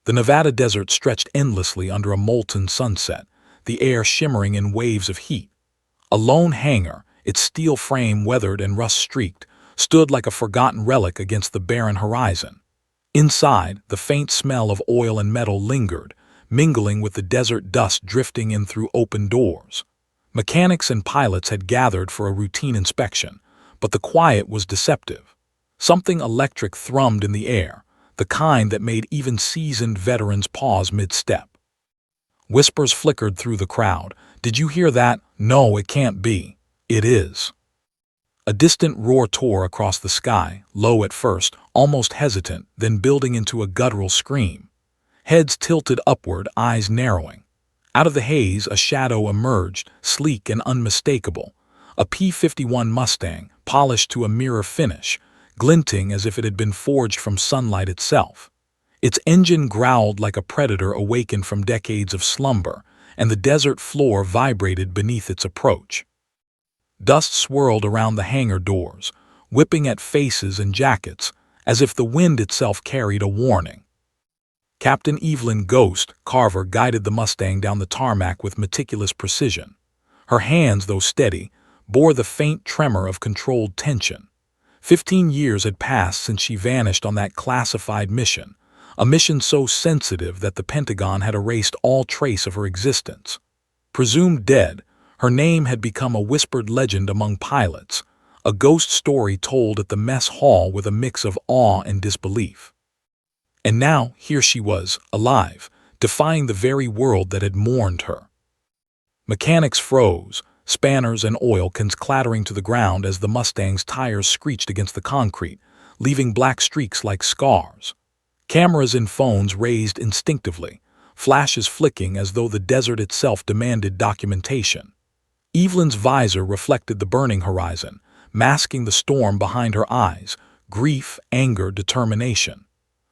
The Nevada desert stretched endlessly under a molten sunset, the air shimmering in waves of heat. A lone hangar, its steel frame weathered and rust-streaked, stood like a forgotten relic against the barren horizon. Inside, the faint smell of oil and metal lingered, mingling with the desert dust drifting in through open doors. Mechanics and pilots had gathered for a routine inspection, but the quiet was deceptive. Something electric thrummed in the air, the kind that made even seasoned veterans pause mid-step. Whispers flickered through the crowd. "Did you hear that? No, it can't be." "It is." A distant roar tore across the sky, low at first, almost hesitant, then building into a guttural scream. Heads tilted upward, eyes narrowing. Out of the haze, a shadow emerged, sleek and unmistakable. A P-51 Mustang, polished to a mirror finish, glinting as if it had been forged from sunlight itself. Its engine growled like a predator awakened from decades of slumber, and the desert floor vibrated beneath its approach. Dust swirled around the hangar doors, whipping at faces and jackets, as if the wind itself carried a warning. Captain Evelyn "Ghost" Carver guided the Mustang down the tarmac with meticulous precision. Her hands, though steady, bore the faint tremor of controlled tension. 15 years had passed since she vanished on that classified mission, a mission so sensitive that the Pentagon had erased all trace of her existence. Presumed dead, her name had become a whispered legend among pilots, a ghost story told at the mess hall with a mix of awe and disbelief. And now, here she was, alive, defying the very world that had mourned her. Mechanics froze, spanners and oil cans clattering to the ground as the Mustang's tires screeched against the concrete, leaving black streaks like scars. Cameras in phones raised instinctively, flashes flicking as though the desert itself demanded documentation. Evelyn's visor reflected the burning horizon, masking the storm behind her eyes, grief, anger, determination.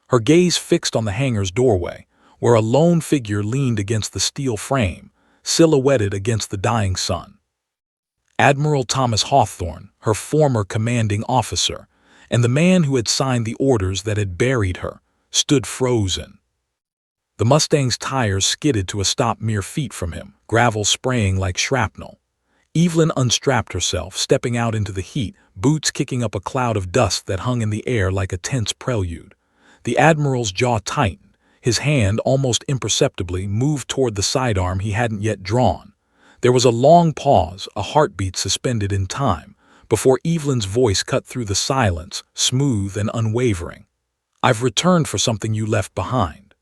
Her gaze fixed on the hangar's doorway, where a lone figure leaned against the steel frame, silhouetted against the dying sun. Admiral Thomas Hawthorne, her former commanding officer, and the man who had signed the orders that had buried her, stood frozen. The Mustang's tires skidded to a stop mere feet from him, gravel spraying like shrapnel. Evelyn unstrapped herself, stepping out into the heat, boots kicking up a cloud of dust that hung in the air like a tense prelude. The Admiral's jaw tightened, his hand, almost imperceptibly, moved toward the sidearm he hadn't yet drawn. There was a long pause, a heartbeat suspended in time, before Evelyn's voice cut through the silence, smooth and unwavering. "I've returned for something you left behind."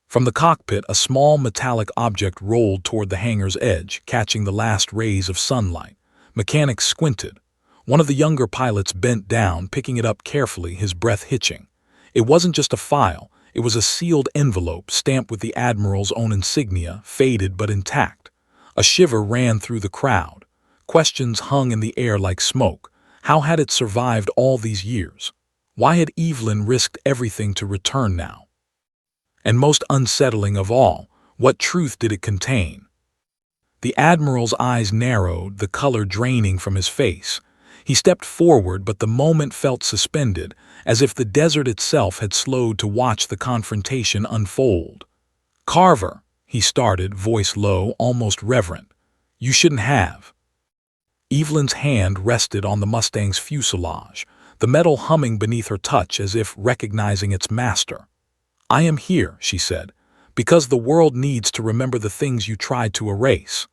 From the cockpit, a small metallic object rolled toward the hangar's edge, catching the last rays of sunlight. Mechanics squinted. One of the younger pilots bent down, picking it up carefully, his breath hitching. It wasn't just a file, it was a sealed envelope stamped with the Admiral's own insignia, faded but intact. A shiver ran through the crowd. Questions hung in the air like smoke. How had it survived all these years? Why had Evelyn risked everything to return now? And most unsettling of all, what truth did it contain? The Admiral's eyes narrowed, the color draining from his face. He stepped forward, but the moment felt suspended, as if the desert itself had slowed to watch the confrontation unfold. "Carver," he started, voice low, almost reverent. "You shouldn't have." Evelyn's hand rested on the Mustang's fuselage, the metal humming beneath her touch as if recognizing its master. "I am here," she said, "because the world needs to remember the things you tried to erase."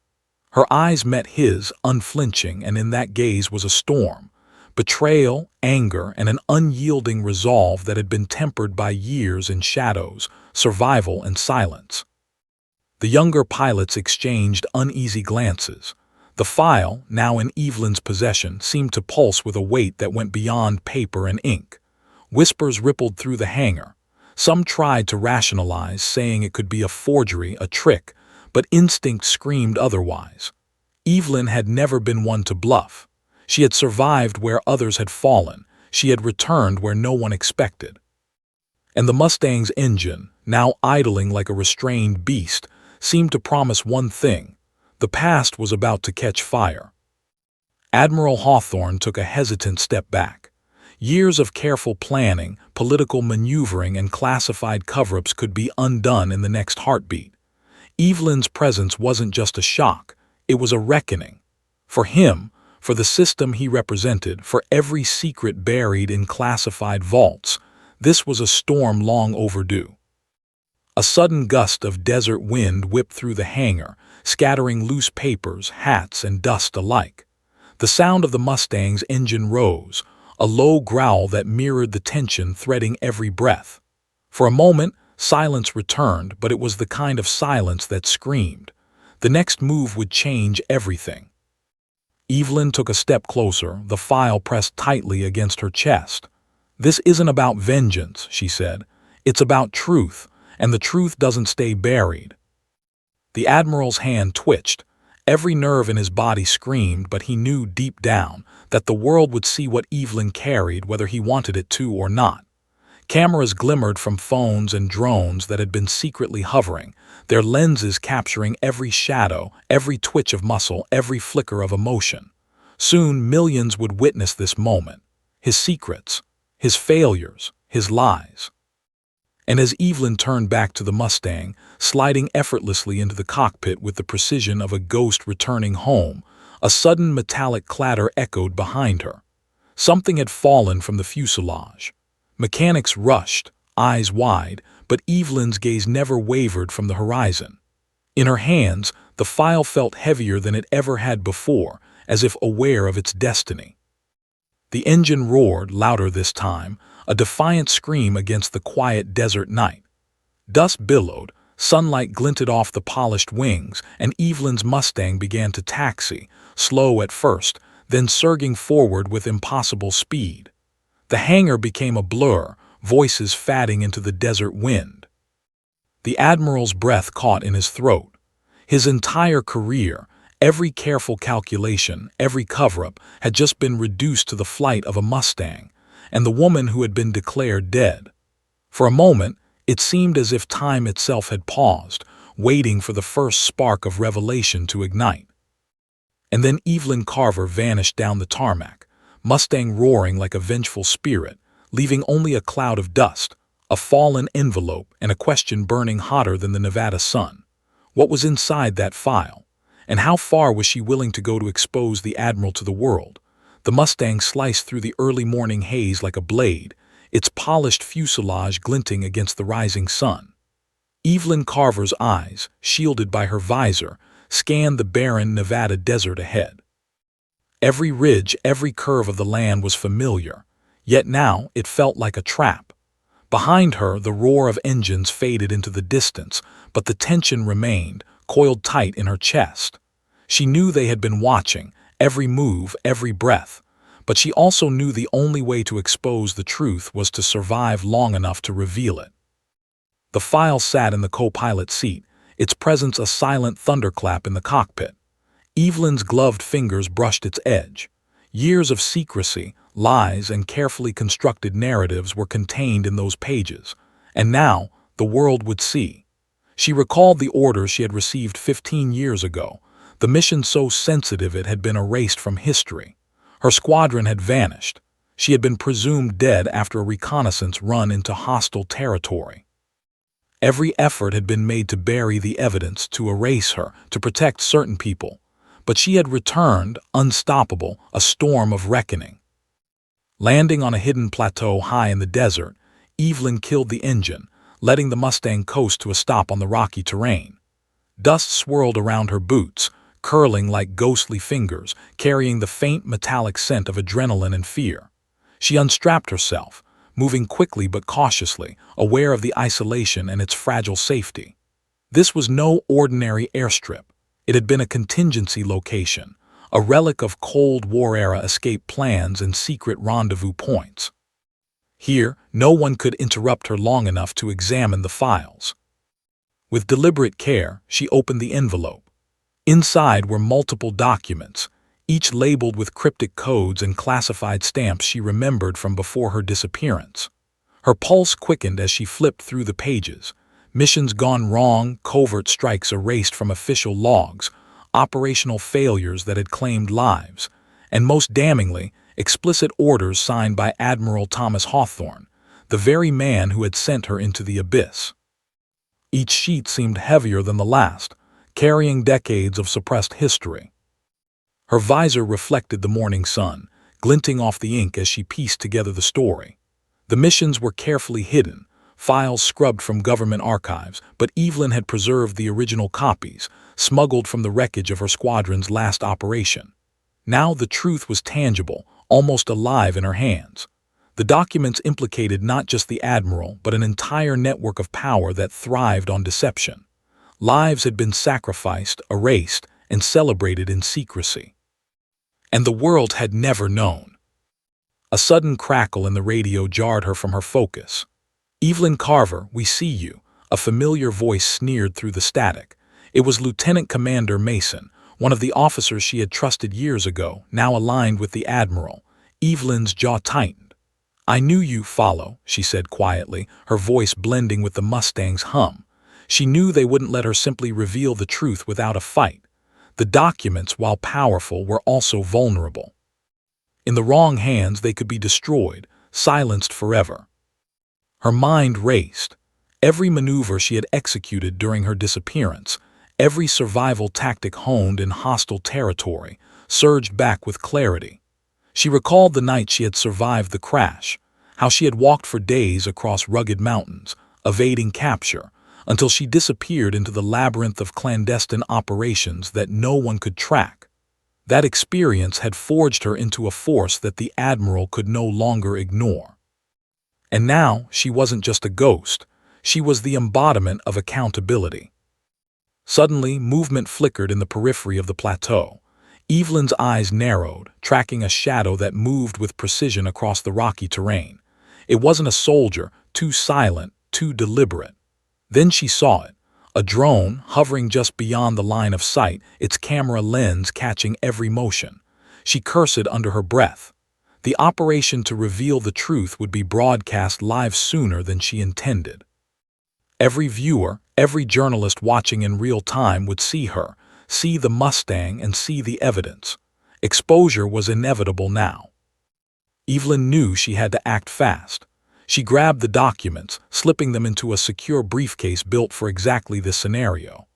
Her eyes met his, unflinching, and in that gaze was a storm, betrayal, anger, and an unyielding resolve that had been tempered by years in shadows, survival, and silence. The younger pilots exchanged uneasy glances. The file, now in Evelyn's possession, seemed to pulse with a weight that went beyond paper and ink. Whispers rippled through the hangar. Some tried to rationalize, saying it could be a forgery, a trick, but instinct screamed otherwise. Evelyn had never been one to bluff. She had survived where others had fallen. She had returned where no one expected. And the Mustang's engine, now idling like a restrained beast, seemed to promise one thing: the past was about to catch fire. Admiral Hawthorne took a hesitant step back. Years of careful planning, political maneuvering, and classified cover-ups could be undone in the next heartbeat. Evelyn's presence wasn't just a shock, it was a reckoning. For him, for the system he represented, for every secret buried in classified vaults, this was a storm long overdue. A sudden gust of desert wind whipped through the hangar, scattering loose papers, hats, and dust alike. The sound of the Mustang's engine rose, a low growl that mirrored the tension threading every breath. For a moment, silence returned, but it was the kind of silence that screamed. The next move would change everything. Evelyn took a step closer, the file pressed tightly against her chest. "This isn't about vengeance," she said. "It's about truth, and the truth doesn't stay buried." The Admiral's hand twitched. Every nerve in his body screamed, but he knew deep down that the world would see what Evelyn carried whether he wanted it to or not. Cameras glimmered from phones and drones that had been secretly hovering, their lenses capturing every shadow, every twitch of muscle, every flicker of emotion. Soon millions would witness this moment, his secrets, his failures, his lies. And as Evelyn turned back to the Mustang, sliding effortlessly into the cockpit with the precision of a ghost returning home, a sudden metallic clatter echoed behind her. Something had fallen from the fuselage. Mechanics rushed, eyes wide, but Evelyn's gaze never wavered from the horizon. In her hands, the file felt heavier than it ever had before, as if aware of its destiny. The engine roared, louder this time, a defiant scream against the quiet desert night. Dust billowed, sunlight glinted off the polished wings, and Evelyn's Mustang began to taxi, slow at first, then surging forward with impossible speed. The hangar became a blur, voices fading into the desert wind. The Admiral's breath caught in his throat. His entire career, every careful calculation, every cover-up, had just been reduced to the flight of a Mustang, and the woman who had been declared dead. For a moment, it seemed as if time itself had paused, waiting for the first spark of revelation to ignite. And then Evelyn Carver vanished down the tarmac, Mustang roaring like a vengeful spirit, leaving only a cloud of dust, a fallen envelope, and a question burning hotter than the Nevada sun. What was inside that file? And how far was she willing to go to expose the Admiral to the world? The Mustang sliced through the early morning haze like a blade, its polished fuselage glinting against the rising sun. Evelyn Carver's eyes, shielded by her visor, scanned the barren Nevada desert ahead. Every ridge, every curve of the land was familiar, yet now it felt like a trap. Behind her, the roar of engines faded into the distance, but the tension remained, coiled tight in her chest. She knew they had been watching, every move, every breath, but she also knew the only way to expose the truth was to survive long enough to reveal it. The file sat in the co-pilot seat, its presence a silent thunderclap in the cockpit. Evelyn's gloved fingers brushed its edge. Years of secrecy, lies, and carefully constructed narratives were contained in those pages, and now the world would see. She recalled the orders she had received 15 years ago, the mission so sensitive it had been erased from history. Her squadron had vanished. She had been presumed dead after a reconnaissance run into hostile territory. Every effort had been made to bury the evidence, to erase her, to protect certain people. But she had returned, unstoppable, a storm of reckoning. Landing on a hidden plateau high in the desert, Evelyn killed the engine, letting the Mustang coast to a stop on the rocky terrain. Dust swirled around her boots, curling like ghostly fingers, carrying the faint metallic scent of adrenaline and fear. She unstrapped herself, moving quickly but cautiously, aware of the isolation and its fragile safety. This was no ordinary airstrip. It had been a contingency location, a relic of Cold War-era escape plans and secret rendezvous points. Here, no one could interrupt her long enough to examine the files. With deliberate care, she opened the envelope. Inside were multiple documents, each labeled with cryptic codes and classified stamps she remembered from before her disappearance. Her pulse quickened as she flipped through the pages. Missions gone wrong, covert strikes erased from official logs, operational failures that had claimed lives, and most damningly, explicit orders signed by Admiral Thomas Hawthorne, the very man who had sent her into the abyss. Each sheet seemed heavier than the last, carrying decades of suppressed history. Her visor reflected the morning sun, glinting off the ink as she pieced together the story. The missions were carefully hidden, files scrubbed from government archives, but Evelyn had preserved the original copies, smuggled from the wreckage of her squadron's last operation. Now the truth was tangible, almost alive in her hands. The documents implicated not just the Admiral, but an entire network of power that thrived on deception. Lives had been sacrificed, erased, and celebrated in secrecy. And the world had never known. A sudden crackle in the radio jarred her from her focus. "Evelyn Carver, we see you," a familiar voice sneered through the static. It was Lieutenant Commander Mason, one of the officers she had trusted years ago, now aligned with the Admiral. Evelyn's jaw tightened. "I knew you, Follow," she said quietly, her voice blending with the Mustang's hum. She knew they wouldn't let her simply reveal the truth without a fight. The documents, while powerful, were also vulnerable. In the wrong hands, they could be destroyed, silenced forever. Her mind raced. Every maneuver she had executed during her disappearance, every survival tactic honed in hostile territory, surged back with clarity. She recalled the night she had survived the crash, how she had walked for days across rugged mountains, evading capture, until she disappeared into the labyrinth of clandestine operations that no one could track. That experience had forged her into a force that the Admiral could no longer ignore. And now she wasn't just a ghost, she was the embodiment of accountability. Suddenly, movement flickered in the periphery of the plateau. Evelyn's eyes narrowed, tracking a shadow that moved with precision across the rocky terrain. It wasn't a soldier, too silent, too deliberate. Then she saw it, a drone hovering just beyond the line of sight, its camera lens catching every motion. She cursed under her breath. The operation to reveal the truth would be broadcast live sooner than she intended. Every viewer, every journalist watching in real time would see her, see the Mustang and see the evidence. Exposure was inevitable now. Evelyn knew she had to act fast. She grabbed the documents, slipping them into a secure briefcase built for exactly this scenario.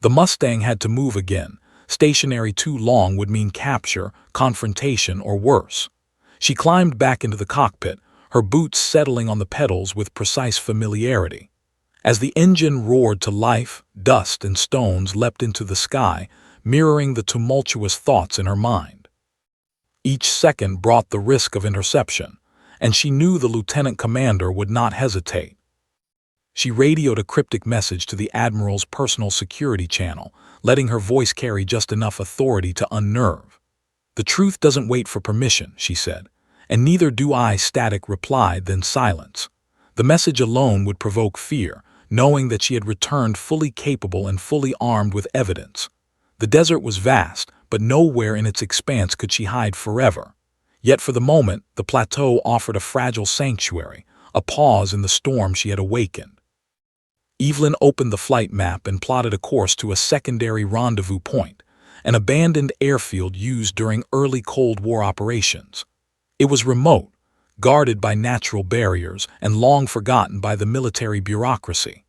The Mustang had to move again. Stationary too long would mean capture, confrontation, or worse. She climbed back into the cockpit, her boots settling on the pedals with precise familiarity. As the engine roared to life, dust and stones leapt into the sky, mirroring the tumultuous thoughts in her mind. Each second brought the risk of interception, and she knew the lieutenant commander would not hesitate. She radioed a cryptic message to the Admiral's personal security channel, letting her voice carry just enough authority to unnerve. "The truth doesn't wait for permission," she said, "and neither do I." Static replied, then silence. The message alone would provoke fear, knowing that she had returned fully capable and fully armed with evidence. The desert was vast, but nowhere in its expanse could she hide forever. Yet for the moment, the plateau offered a fragile sanctuary, a pause in the storm she had awakened. Evelyn opened the flight map and plotted a course to a secondary rendezvous point, an abandoned airfield used during early Cold War operations. It was remote, guarded by natural barriers and long forgotten by the military bureaucracy.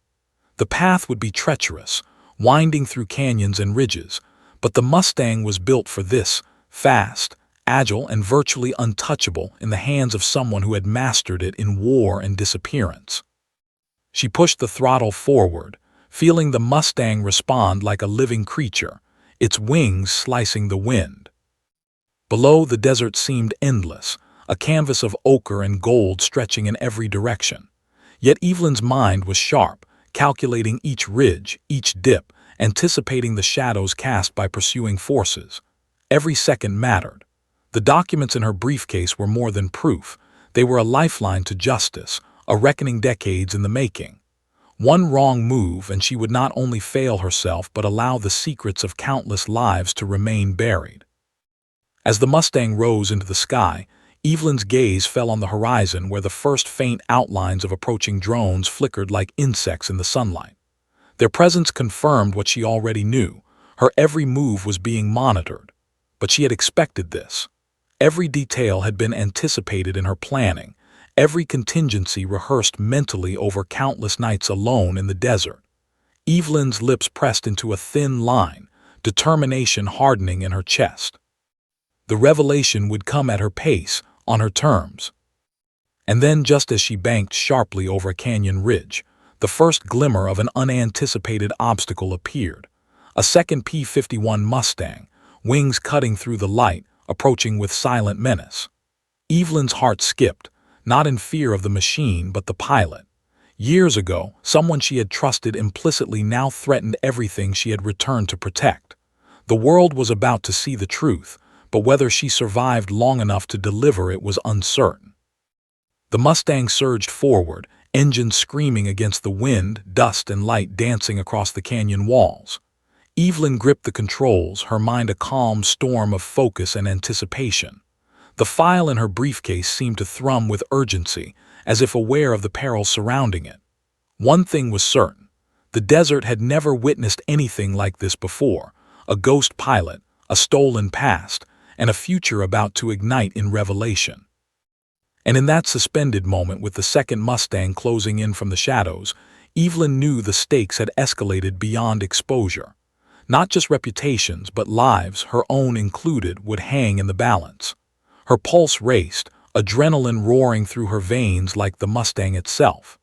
The path would be treacherous, winding through canyons and ridges, but the Mustang was built for this, fast, agile, and virtually untouchable in the hands of someone who had mastered it in war and disappearance. She pushed the throttle forward, feeling the Mustang respond like a living creature, its wings slicing the wind. Below, the desert seemed endless, a canvas of ochre and gold stretching in every direction. Yet Evelyn's mind was sharp, calculating each ridge, each dip, anticipating the shadows cast by pursuing forces. Every second mattered. The documents in her briefcase were more than proof. They were a lifeline to justice, a reckoning decades in the making. One wrong move and she would not only fail herself but allow the secrets of countless lives to remain buried. As the Mustang rose into the sky, Evelyn's gaze fell on the horizon where the first faint outlines of approaching drones flickered like insects in the sunlight. Their presence confirmed what she already knew. Her every move was being monitored. But she had expected this. Every detail had been anticipated in her planning, every contingency rehearsed mentally over countless nights alone in the desert. Evelyn's lips pressed into a thin line, determination hardening in her chest. The revelation would come at her pace, on her terms. And then, just as she banked sharply over a canyon ridge, the first glimmer of an unanticipated obstacle appeared. A second P-51 Mustang, wings cutting through the light, approaching with silent menace. Evelyn's heart skipped, not in fear of the machine but the pilot. Years ago, someone she had trusted implicitly now threatened everything she had returned to protect. The world was about to see the truth, but whether she survived long enough to deliver it was uncertain. The Mustang surged forward, engines screaming against the wind, dust and light dancing across the canyon walls. Evelyn gripped the controls, her mind a calm storm of focus and anticipation. The file in her briefcase seemed to thrum with urgency, as if aware of the peril surrounding it. One thing was certain. The desert had never witnessed anything like this before: a ghost pilot, a stolen past, and a future about to ignite in revelation. And in that suspended moment, with the second Mustang closing in from the shadows, Evelyn knew the stakes had escalated beyond exposure. Not just reputations, but lives, her own included, would hang in the balance. Her pulse raced, adrenaline roaring through her veins like the Mustang itself.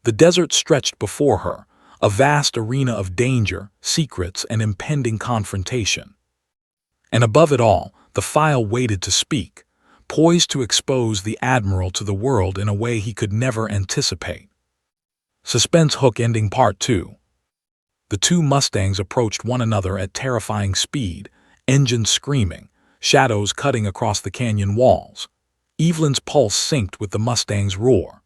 The desert stretched before her, a vast arena of danger, secrets, and impending confrontation. And above it all, the file waited to speak, poised to expose the Admiral to the world in a way he could never anticipate. Suspense Hook Ending Part 2. The two Mustangs approached one another at terrifying speed, engines screaming, shadows cutting across the canyon walls. Evelyn's pulse synced with the Mustang's roar.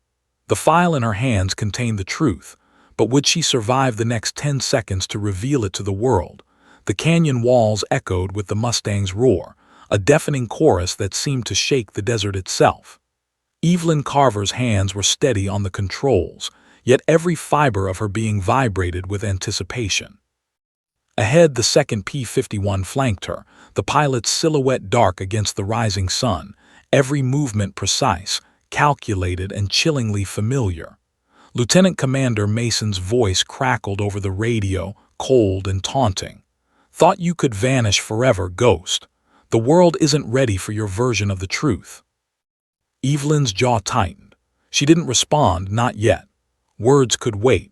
The file in her hands contained the truth, but would she survive the next 10 seconds to reveal it to the world? The canyon walls echoed with the Mustang's roar, a deafening chorus that seemed to shake the desert itself. Evelyn Carver's hands were steady on the controls, yet every fiber of her being vibrated with anticipation. Ahead, the second P-51 flanked her, the pilot's silhouette dark against the rising sun, every movement precise, calculated, and chillingly familiar. Lieutenant Commander Mason's voice crackled over the radio, cold and taunting. "Thought you could vanish forever, Ghost. The world isn't ready for your version of the truth." Evelyn's jaw tightened. She didn't respond, not yet. Words could wait.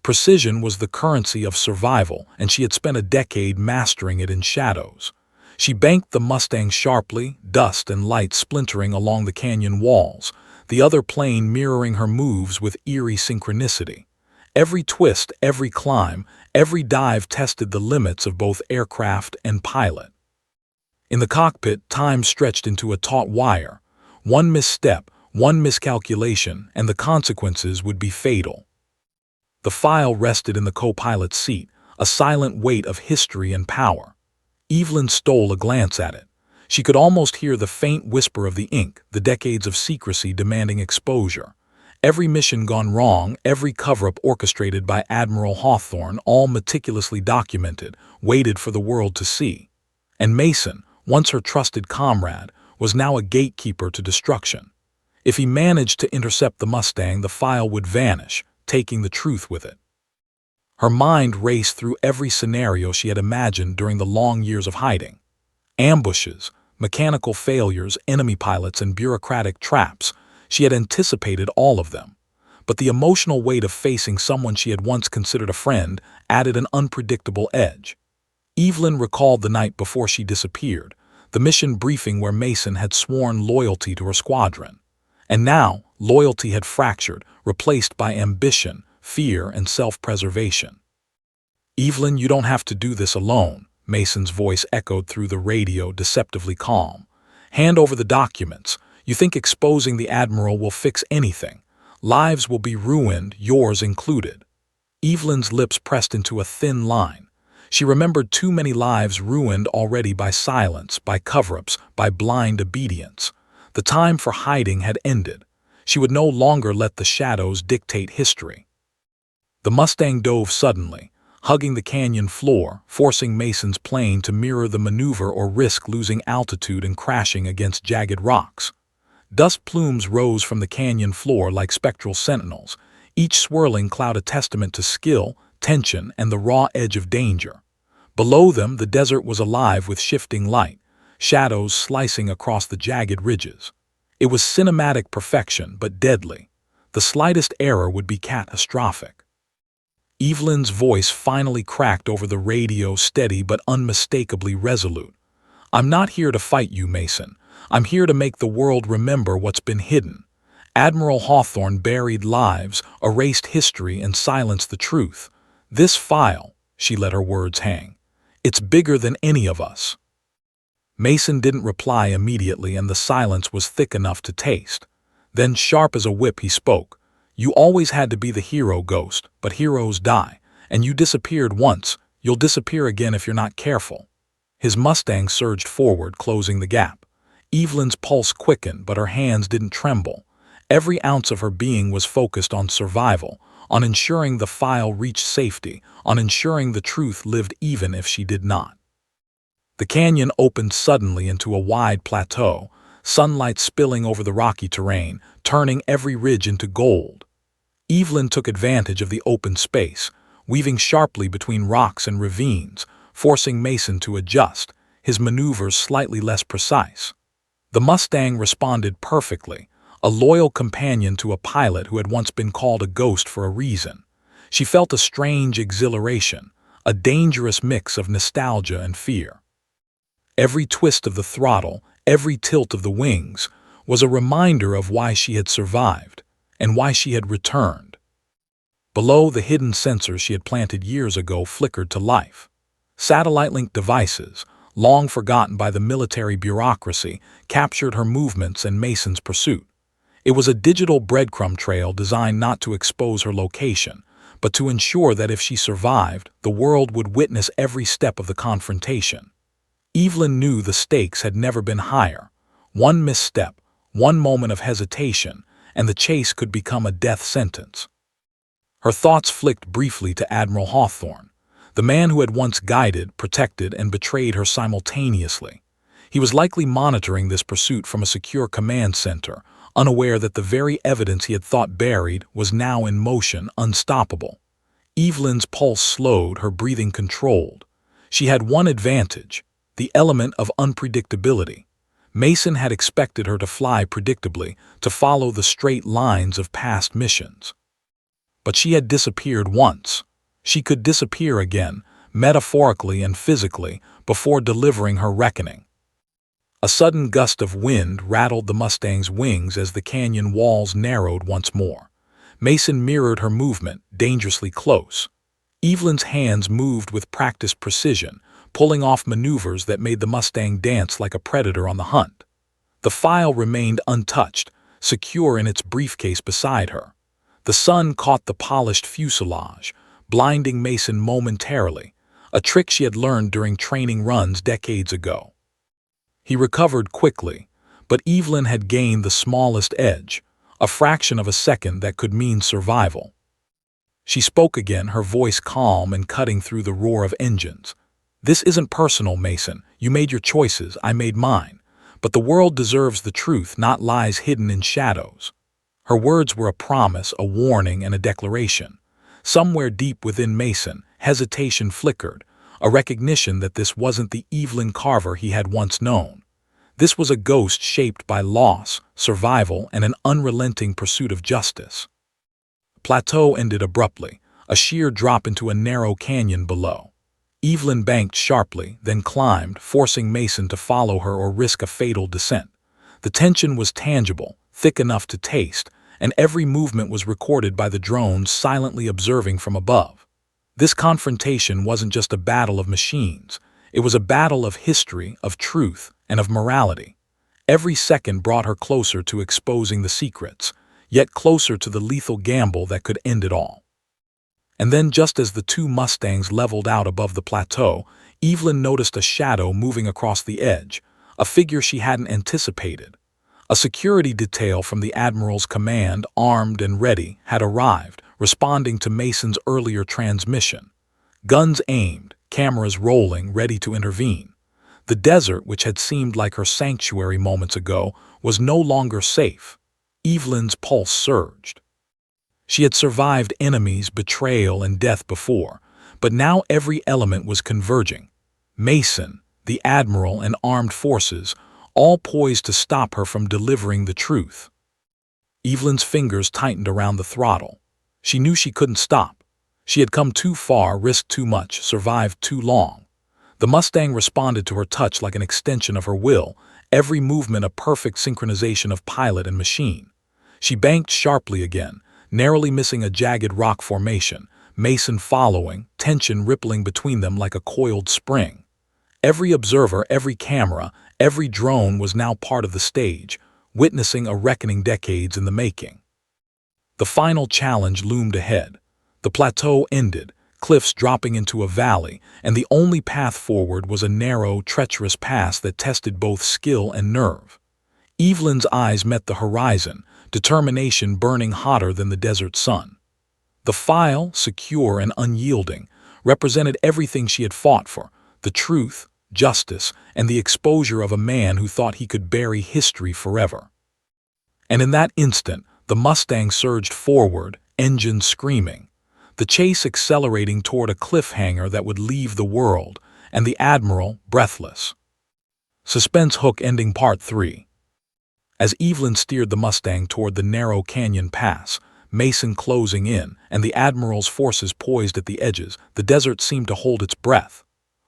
Precision was the currency of survival, and she had spent a decade mastering it in shadows. She banked the Mustang sharply, dust and light splintering along the canyon walls, the other plane mirroring her moves with eerie synchronicity. Every twist, every climb, every dive tested the limits of both aircraft and pilot. In the cockpit, time stretched into a taut wire. One misstep, one miscalculation, and the consequences would be fatal. The file rested in the co-pilot's seat, a silent weight of history and power. Evelyn stole a glance at it. She could almost hear the faint whisper of the ink, the decades of secrecy demanding exposure. Every mission gone wrong, every cover-up orchestrated by Admiral Hawthorne, all meticulously documented, waited for the world to see. And Mason, once her trusted comrade, was now a gatekeeper to destruction. If he managed to intercept the Mustang, the file would vanish, taking the truth with it. Her mind raced through every scenario she had imagined during the long years of hiding. Ambushes, mechanical failures, enemy pilots, and bureaucratic traps. She had anticipated all of them. But the emotional weight of facing someone she had once considered a friend added an unpredictable edge. Evelyn recalled the night before she disappeared, the mission briefing where Mason had sworn loyalty to her squadron. And now, loyalty had fractured, replaced by ambition, fear, and self-preservation. "Evelyn, you don't have to do this alone," Mason's voice echoed through the radio, deceptively calm. "Hand over the documents. You think exposing the Admiral will fix anything? Lives will be ruined, yours included." Evelyn's lips pressed into a thin line. She remembered too many lives ruined already by silence, by cover-ups, by blind obedience. The time for hiding had ended. She would no longer let the shadows dictate history. The Mustang dove suddenly, hugging the canyon floor, forcing Mason's plane to mirror the maneuver or risk losing altitude and crashing against jagged rocks. Dust plumes rose from the canyon floor like spectral sentinels, each swirling cloud a testament to skill, tension, and the raw edge of danger. Below them, the desert was alive with shifting light, shadows slicing across the jagged ridges. It was cinematic perfection, but deadly. The slightest error would be catastrophic. Evelyn's voice finally cracked over the radio, steady but unmistakably resolute. "I'm not here to fight you, Mason. I'm here to make the world remember what's been hidden. Admiral Hawthorne buried lives, erased history, and silenced the truth. This file," she let her words hang, "it's bigger than any of us." Mason didn't reply immediately, and the silence was thick enough to taste. Then, sharp as a whip, he spoke. "You always had to be the hero, Ghost, but heroes die, and you disappeared once. You'll disappear again if you're not careful." His Mustang surged forward, closing the gap. Evelyn's pulse quickened, but her hands didn't tremble. Every ounce of her being was focused on survival, on ensuring the file reached safety, on ensuring the truth lived even if she did not. The canyon opened suddenly into a wide plateau, sunlight spilling over the rocky terrain, turning every ridge into gold. Evelyn took advantage of the open space, weaving sharply between rocks and ravines, forcing Mason to adjust, his maneuvers slightly less precise. The Mustang responded perfectly, a loyal companion to a pilot who had once been called a ghost for a reason. She felt a strange exhilaration, a dangerous mix of nostalgia and fear. Every twist of the throttle, every tilt of the wings, was a reminder of why she had survived, and why she had returned. Below, the hidden sensors she had planted years ago flickered to life. Satellite-linked devices, long forgotten by the military bureaucracy, captured her movements and Mason's pursuit. It was a digital breadcrumb trail designed not to expose her location, but to ensure that if she survived, the world would witness every step of the confrontation. Evelyn knew the stakes had never been higher. One misstep, one moment of hesitation, and the chase could become a death sentence. Her thoughts flicked briefly to Admiral Hawthorne, the man who had once guided, protected, and betrayed her simultaneously. He was likely monitoring this pursuit from a secure command center, unaware that the very evidence he had thought buried was now in motion, unstoppable. Evelyn's pulse slowed, her breathing controlled. She had one advantage: the element of unpredictability. Mason had expected her to fly predictably, to follow the straight lines of past missions. But she had disappeared once. She could disappear again, metaphorically and physically, before delivering her reckoning. A sudden gust of wind rattled the Mustang's wings as the canyon walls narrowed once more. Mason mirrored her movement, dangerously close. Evelyn's hands moved with practiced precision, pulling off maneuvers that made the Mustang dance like a predator on the hunt. The file remained untouched, secure in its briefcase beside her. The sun caught the polished fuselage, blinding Mason momentarily, a trick she had learned during training runs decades ago. He recovered quickly, but Evelyn had gained the smallest edge, a fraction of a second that could mean survival. She spoke again, her voice calm and cutting through the roar of engines. "This isn't personal, Mason. You made your choices, I made mine. But the world deserves the truth, not lies hidden in shadows." Her words were a promise, a warning, and a declaration. Somewhere deep within Mason, hesitation flickered, a recognition that this wasn't the Evelyn Carver he had once known. This was a ghost shaped by loss, survival, and an unrelenting pursuit of justice. The plateau ended abruptly, a sheer drop into a narrow canyon below. Evelyn banked sharply, then climbed, forcing Mason to follow her or risk a fatal descent. The tension was tangible, thick enough to taste, and every movement was recorded by the drones silently observing from above. This confrontation wasn't just a battle of machines. It was a battle of history, of truth, and of morality. Every second brought her closer to exposing the secrets, yet closer to the lethal gamble that could end it all. And then, just as the two Mustangs leveled out above the plateau, Evelyn noticed a shadow moving across the edge, a figure she hadn't anticipated. A security detail from the Admiral's command, armed and ready, had arrived, responding to Mason's earlier transmission. Guns aimed, cameras rolling, ready to intervene. The desert, which had seemed like her sanctuary moments ago, was no longer safe. Evelyn's pulse surged. She had survived enemies, betrayal, and death before, but now every element was converging. Mason, the Admiral, and armed forces, all poised to stop her from delivering the truth. Evelyn's fingers tightened around the throttle. She knew she couldn't stop. She had come too far, risked too much, survived too long. The Mustang responded to her touch like an extension of her will, every movement a perfect synchronization of pilot and machine. She banked sharply again, narrowly missing a jagged rock formation, Mason following, tension rippling between them like a coiled spring. Every observer, every camera, every drone was now part of the stage, witnessing a reckoning decades in the making. The final challenge loomed ahead. The plateau ended, cliffs dropping into a valley, and the only path forward was a narrow, treacherous pass that tested both skill and nerve. Evelyn's eyes met the horizon, determination burning hotter than the desert sun. The file, secure and unyielding, represented everything she had fought for: the truth, justice, and the exposure of a man who thought he could bury history forever. And in that instant, the Mustang surged forward, engine screaming, the chase accelerating toward a cliffhanger that would leave the world, and the Admiral breathless. Suspense hook ending Part 3. As Evelyn steered the Mustang toward the narrow canyon pass, Mason closing in, and the Admiral's forces poised at the edges, the desert seemed to hold its breath.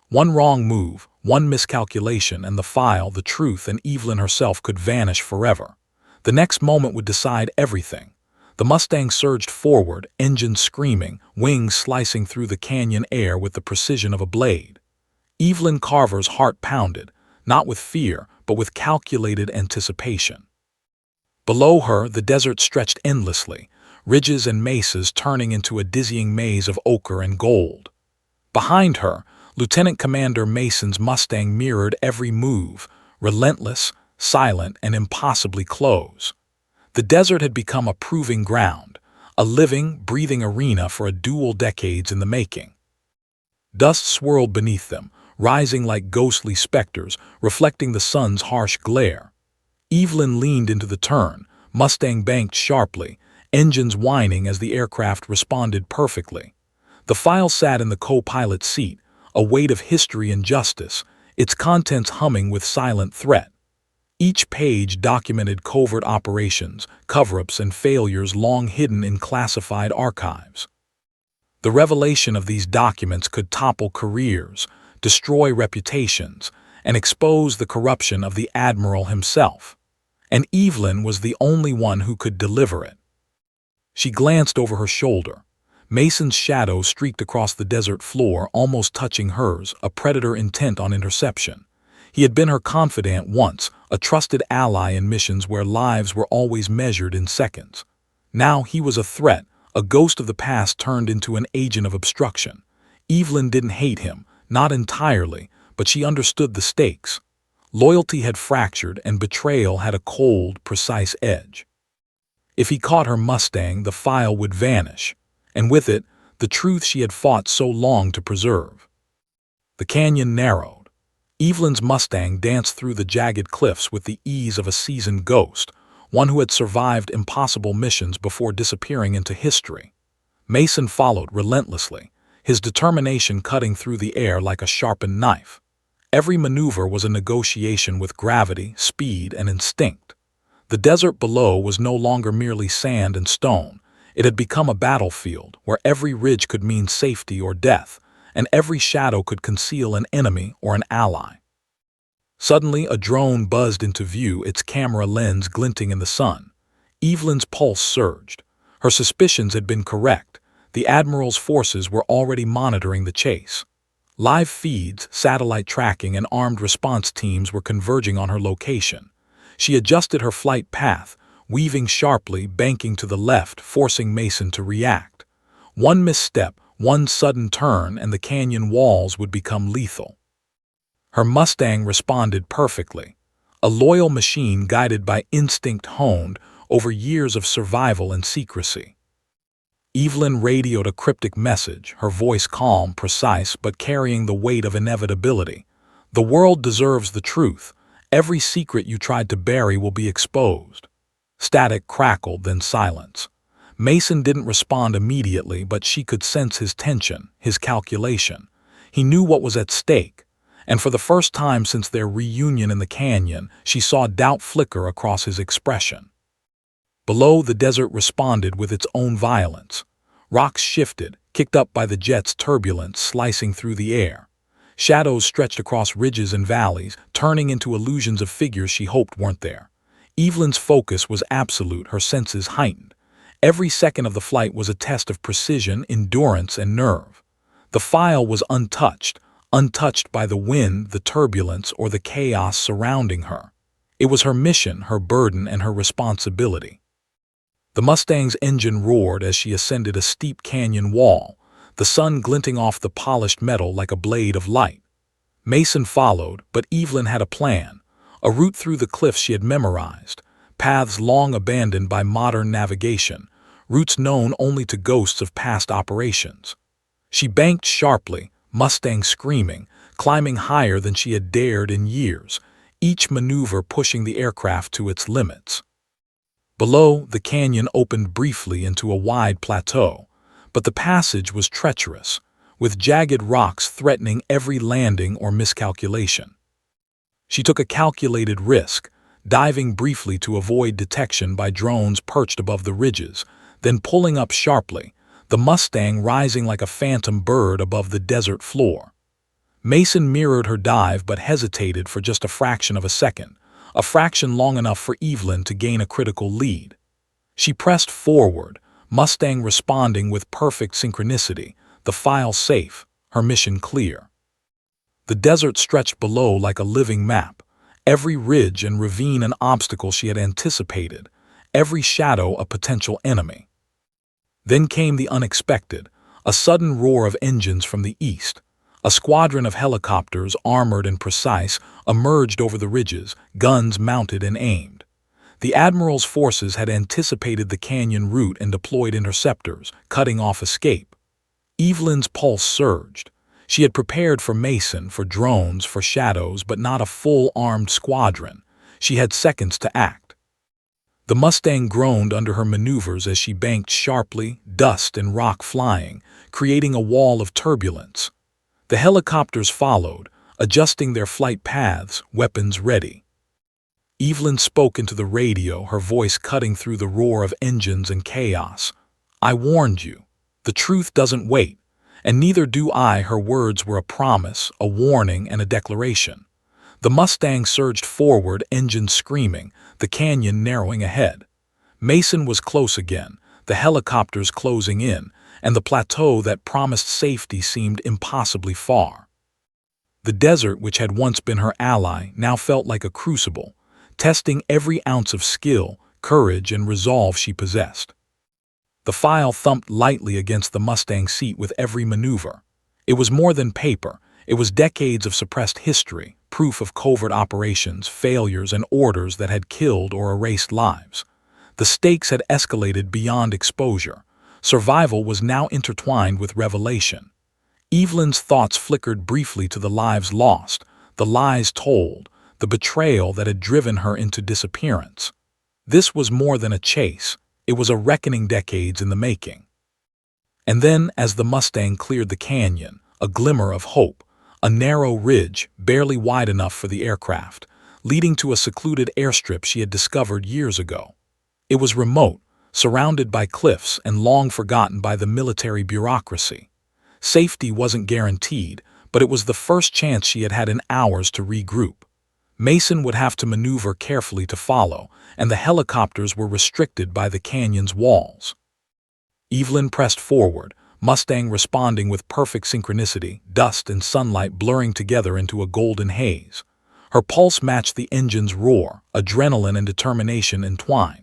One wrong move, one miscalculation, and the file, the truth, and Evelyn herself could vanish forever. The next moment would decide everything. The Mustang surged forward, engine screaming, wings slicing through the canyon air with the precision of a blade. Evelyn Carver's heart pounded, not with fear, but with calculated anticipation. Below her, the desert stretched endlessly, ridges and mesas turning into a dizzying maze of ochre and gold. Behind her, Lieutenant Commander Mason's Mustang mirrored every move, relentless, silent, and impossibly close. The desert had become a proving ground, a living, breathing arena for a duel decades in the making. Dust swirled beneath them, rising like ghostly specters, reflecting the sun's harsh glare. Evelyn leaned into the turn, Mustang banked sharply, engines whining as the aircraft responded perfectly. The file sat in the co-pilot's seat, a weight of history and justice, its contents humming with silent threat. Each page documented covert operations, cover-ups, and failures long hidden in classified archives. The revelation of these documents could topple careers, destroy reputations, and expose the corruption of the Admiral himself. And Evelyn was the only one who could deliver it. She glanced over her shoulder. Mason's shadow streaked across the desert floor, almost touching hers, a predator intent on interception. He had been her confidant once, a trusted ally in missions where lives were always measured in seconds. Now he was a threat, a ghost of the past turned into an agent of obstruction. Evelyn didn't hate him, not entirely, but she understood the stakes. Loyalty had fractured and betrayal had a cold, precise edge. If he caught her Mustang, the file would vanish, and with it, the truth she had fought so long to preserve. The canyon narrowed. Evelyn's Mustang danced through the jagged cliffs with the ease of a seasoned ghost, one who had survived impossible missions before disappearing into history. Mason followed relentlessly, his determination cutting through the air like a sharpened knife. Every maneuver was a negotiation with gravity, speed, and instinct. The desert below was no longer merely sand and stone. It had become a battlefield where every ridge could mean safety or death, and every shadow could conceal an enemy or an ally. Suddenly, a drone buzzed into view, its camera lens glinting in the sun. Evelyn's pulse surged. Her suspicions had been correct. The Admiral's forces were already monitoring the chase. Live feeds, satellite tracking, and armed response teams were converging on her location. She adjusted her flight path, weaving sharply, banking to the left, forcing Mason to react. One misstep, one sudden turn, and the canyon walls would become lethal. Her Mustang responded perfectly, a loyal machine guided by instinct honed over years of survival and secrecy. Evelyn radioed a cryptic message, her voice calm, precise, but carrying the weight of inevitability. The world deserves the truth. Every secret you tried to bury will be exposed. Static crackled, then silence. Mason didn't respond immediately, but she could sense his tension, his calculation. He knew what was at stake, and for the first time since their reunion in the canyon, she saw doubt flicker across his expression. Below, the desert responded with its own violence. Rocks shifted, kicked up by the jet's turbulence slicing through the air. Shadows stretched across ridges and valleys, turning into illusions of figures she hoped weren't there. Evelyn's focus was absolute, her senses heightened. Every second of the flight was a test of precision, endurance, and nerve. The file was untouched by the wind, the turbulence, or the chaos surrounding her. It was her mission, her burden, and her responsibility. The Mustang's engine roared as she ascended a steep canyon wall, the sun glinting off the polished metal like a blade of light. Mason followed, but Evelyn had a plan, a route through the cliffs she had memorized, paths long abandoned by modern navigation, routes known only to ghosts of past operations. She banked sharply, Mustang screaming, climbing higher than she had dared in years, each maneuver pushing the aircraft to its limits. Below, the canyon opened briefly into a wide plateau, but the passage was treacherous, with jagged rocks threatening every landing or miscalculation. She took a calculated risk, diving briefly to avoid detection by drones perched above the ridges, then pulling up sharply, the Mustang rising like a phantom bird above the desert floor. Mason mirrored her dive but hesitated for just a fraction of a second, a fraction long enough for Evelyn to gain a critical lead. She pressed forward, Mustang responding with perfect synchronicity, the file safe, her mission clear. The desert stretched below like a living map, every ridge and ravine an obstacle she had anticipated, every shadow a potential enemy. Then came the unexpected, a sudden roar of engines from the east. A squadron of helicopters, armored and precise, emerged over the ridges, guns mounted and aimed. The Admiral's forces had anticipated the canyon route and deployed interceptors, cutting off escape. Evelyn's pulse surged. She had prepared for Mason, for drones, for shadows, but not a full-armed squadron. She had seconds to act. The Mustang groaned under her maneuvers as she banked sharply, dust and rock flying, creating a wall of turbulence. The helicopters followed, adjusting their flight paths, weapons ready. Evelyn spoke into the radio, her voice cutting through the roar of engines and chaos. "I warned you. The truth doesn't wait, and neither do I." Her words were a promise, a warning, and a declaration. The Mustang surged forward, engines screaming, the canyon narrowing ahead. Mason was close again, the helicopters closing in, and the plateau that promised safety seemed impossibly far. The desert, which had once been her ally, now felt like a crucible, testing every ounce of skill, courage, and resolve she possessed. The file thumped lightly against the Mustang seat with every maneuver. It was more than paper, it was decades of suppressed history, proof of covert operations, failures, and orders that had killed or erased lives. The stakes had escalated beyond exposure. Survival was now intertwined with revelation. Evelyn's thoughts flickered briefly to the lives lost, the lies told, the betrayal that had driven her into disappearance. This was more than a chase, it was a reckoning decades in the making. And then, as the Mustang cleared the canyon, a glimmer of hope, a narrow ridge, barely wide enough for the aircraft, leading to a secluded airstrip she had discovered years ago. It was remote, surrounded by cliffs and long forgotten by the military bureaucracy. Safety wasn't guaranteed, but it was the first chance she had had in hours to regroup. Mason would have to maneuver carefully to follow, and the helicopters were restricted by the canyon's walls. Evelyn pressed forward, Mustang responding with perfect synchronicity, dust and sunlight blurring together into a golden haze. Her pulse matched the engine's roar, adrenaline and determination entwined.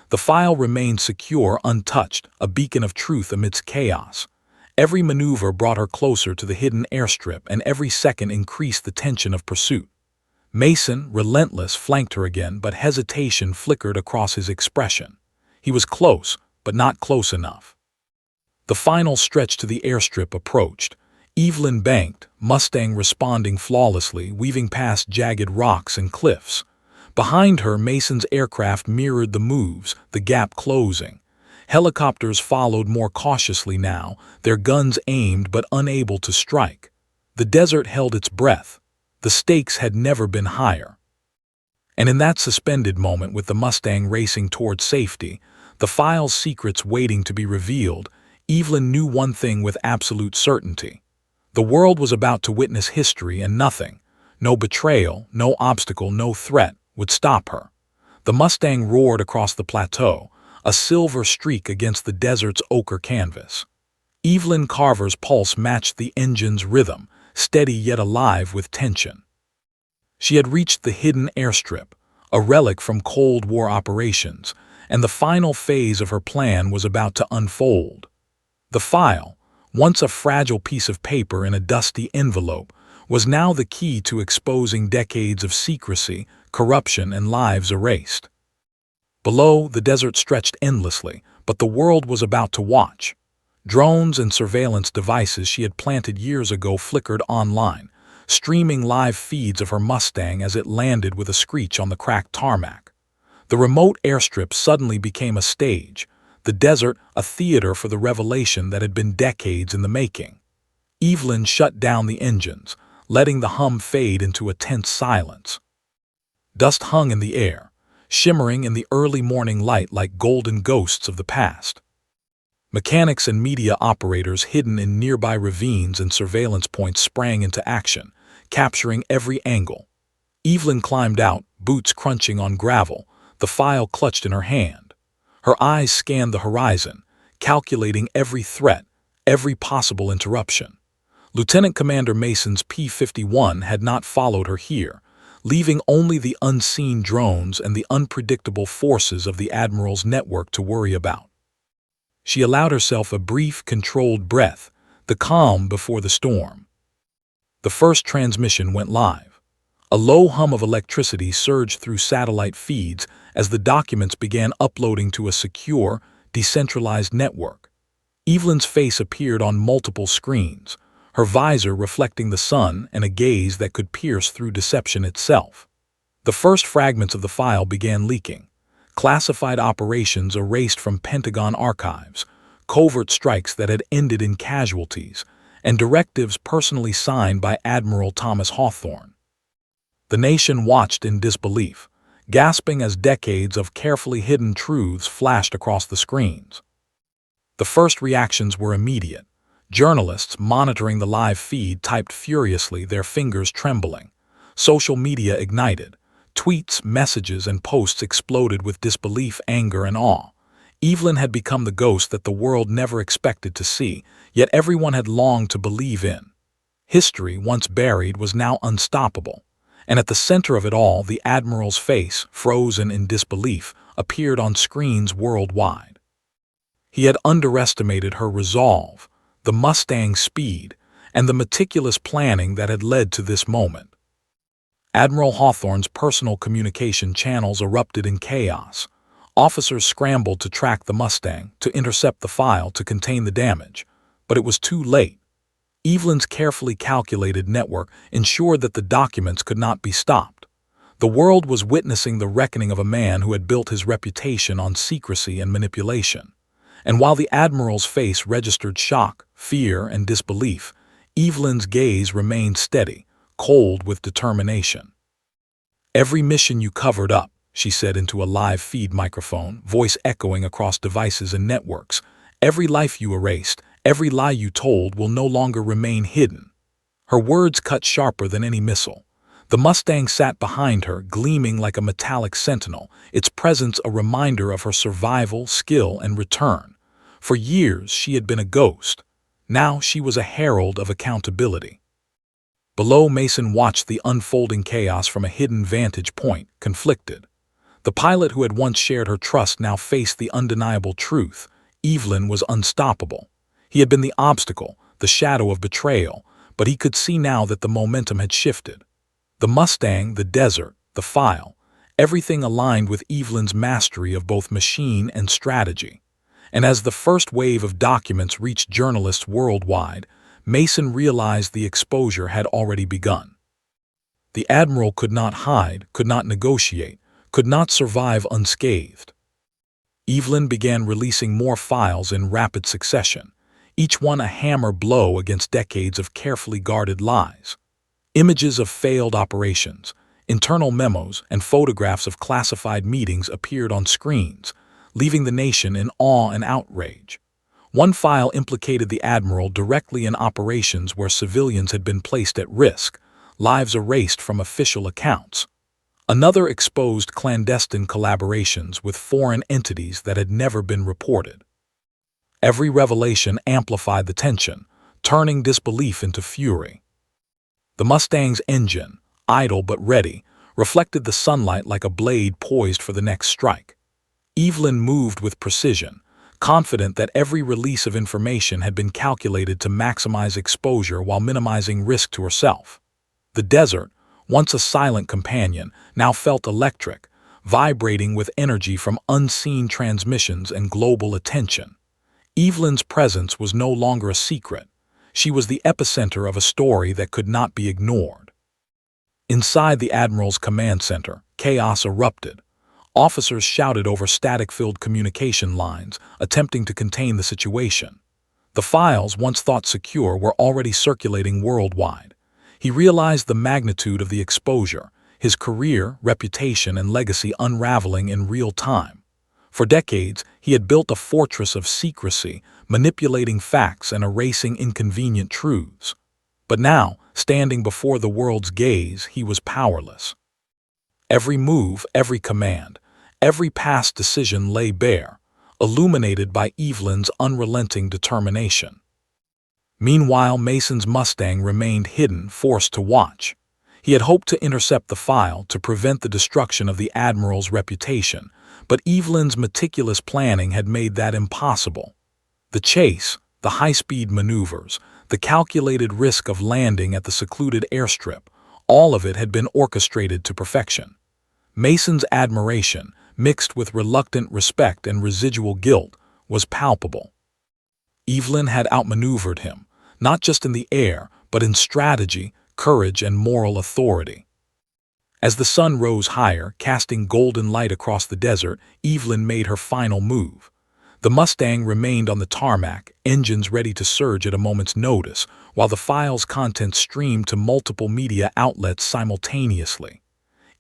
The file remained secure, untouched, a beacon of truth amidst chaos. Every maneuver brought her closer to the hidden airstrip, and every second increased the tension of pursuit. Mason, relentless, flanked her again, but hesitation flickered across his expression. He was close, but not close enough. The final stretch to the airstrip approached. Evelyn banked, Mustang responding flawlessly, weaving past jagged rocks and cliffs. Behind her, Mason's aircraft mirrored the moves, the gap closing. Helicopters followed more cautiously now, their guns aimed but unable to strike. The desert held its breath. The stakes had never been higher. And in that suspended moment, with the Mustang racing toward safety, the file's secrets waiting to be revealed, Evelyn knew one thing with absolute certainty. The world was about to witness history, and nothing, no betrayal, no obstacle, no threat, would stop her. The Mustang roared across the plateau, a silver streak against the desert's ochre canvas. Evelyn Carver's pulse matched the engine's rhythm, steady yet alive with tension. She had reached the hidden airstrip, a relic from Cold War operations, and the final phase of her plan was about to unfold. The file, once a fragile piece of paper in a dusty envelope, was now the key to exposing decades of secrecy, corruption, and lives erased. Below, the desert stretched endlessly, but the world was about to watch. Drones and surveillance devices she had planted years ago flickered online, streaming live feeds of her Mustang as it landed with a screech on the cracked tarmac. The remote airstrip suddenly became a stage, the desert a theater for the revelation that had been decades in the making. Evelyn shut down the engines, letting the hum fade into a tense silence. Dust hung in the air, shimmering in the early morning light like golden ghosts of the past. Mechanics and media operators hidden in nearby ravines and surveillance points sprang into action, capturing every angle. Evelyn climbed out, boots crunching on gravel, the file clutched in her hand. Her eyes scanned the horizon, calculating every threat, every possible interruption. Lieutenant Commander Mason's P-51 had not followed her here, leaving only the unseen drones and the unpredictable forces of the Admiral's network to worry about. She allowed herself a brief, controlled breath, the calm before the storm. The first transmission went live. A low hum of electricity surged through satellite feeds as the documents began uploading to a secure, decentralized network. Evelyn's face appeared on multiple screens, her visor reflecting the sun and a gaze that could pierce through deception itself. The first fragments of the file began leaking. Classified operations erased from Pentagon archives, covert strikes that had ended in casualties, and directives personally signed by Admiral Thomas Hawthorne. The nation watched in disbelief, gasping as decades of carefully hidden truths flashed across the screens. The first reactions were immediate. Journalists monitoring the live feed typed furiously, their fingers trembling. Social media ignited. Tweets, messages, and posts exploded with disbelief, anger, and awe. Evelyn had become the ghost that the world never expected to see, yet everyone had longed to believe in. History, once buried, was now unstoppable. And at the center of it all, the Admiral's face, frozen in disbelief, appeared on screens worldwide. He had underestimated her resolve, the Mustang's speed, and the meticulous planning that had led to this moment. Admiral Hawthorne's personal communication channels erupted in chaos. Officers scrambled to track the Mustang, to intercept the file, to contain the damage. But it was too late. Evelyn's carefully calculated network ensured that the documents could not be stopped. The world was witnessing the reckoning of a man who had built his reputation on secrecy and manipulation. And while the Admiral's face registered shock, fear, and disbelief, Evelyn's gaze remained steady, cold with determination. "Every mission you covered up," she said into a live feed microphone, voice echoing across devices and networks. "Every life you erased, every lie you told will no longer remain hidden." Her words cut sharper than any missile. The Mustang sat behind her, gleaming like a metallic sentinel, its presence a reminder of her survival, skill, and return. For years she had been a ghost. Now she was a herald of accountability. Below, Mason watched the unfolding chaos from a hidden vantage point, conflicted. The pilot who had once shared her trust now faced the undeniable truth. Evelyn was unstoppable. He had been the obstacle, the shadow of betrayal, but he could see now that the momentum had shifted. The Mustang, the desert, the file, everything aligned with Evelyn's mastery of both machine and strategy. and as the first wave of documents reached journalists worldwide, Mason realized the exposure had already begun. The Admiral could not hide, could not negotiate, could not survive unscathed. Evelyn began releasing more files in rapid succession, each one a hammer blow against decades of carefully guarded lies. Images of failed operations, internal memos, and photographs of classified meetings appeared on screens, leaving the nation in awe and outrage. One file implicated the Admiral directly in operations where civilians had been placed at risk, lives erased from official accounts. Another exposed clandestine collaborations with foreign entities that had never been reported. Every revelation amplified the tension, turning disbelief into fury. The Mustang's engine, idle but ready, reflected the sunlight like a blade poised for the next strike. Evelyn moved with precision, confident that every release of information had been calculated to maximize exposure while minimizing risk to herself. The desert, once a silent companion, now felt electric, vibrating with energy from unseen transmissions and global attention. Evelyn's presence was no longer a secret. She was the epicenter of a story that could not be ignored. Inside the Admiral's command center, chaos erupted. Officers shouted over static-filled communication lines, attempting to contain the situation. The files, once thought secure, were already circulating worldwide. He realized the magnitude of the exposure, his career, reputation, and legacy unraveling in real time. For decades, he had built a fortress of secrecy, manipulating facts and erasing inconvenient truths. But now, standing before the world's gaze, he was powerless. Every move, every command, every past decision lay bare, illuminated by Evelyn's unrelenting determination. Meanwhile, Mason's Mustang remained hidden, forced to watch. He had hoped to intercept the file to prevent the destruction of the Admiral's reputation, but Evelyn's meticulous planning had made that impossible. The chase, the high-speed maneuvers, the calculated risk of landing at the secluded airstrip, all of it had been orchestrated to perfection. Mason's admiration, mixed with reluctant respect and residual guilt, was palpable. Evelyn had outmaneuvered him, not just in the air, but in strategy, courage, and moral authority. As the sun rose higher, casting golden light across the desert, Evelyn made her final move. The Mustang remained on the tarmac, engines ready to surge at a moment's notice, while the file's contents streamed to multiple media outlets simultaneously.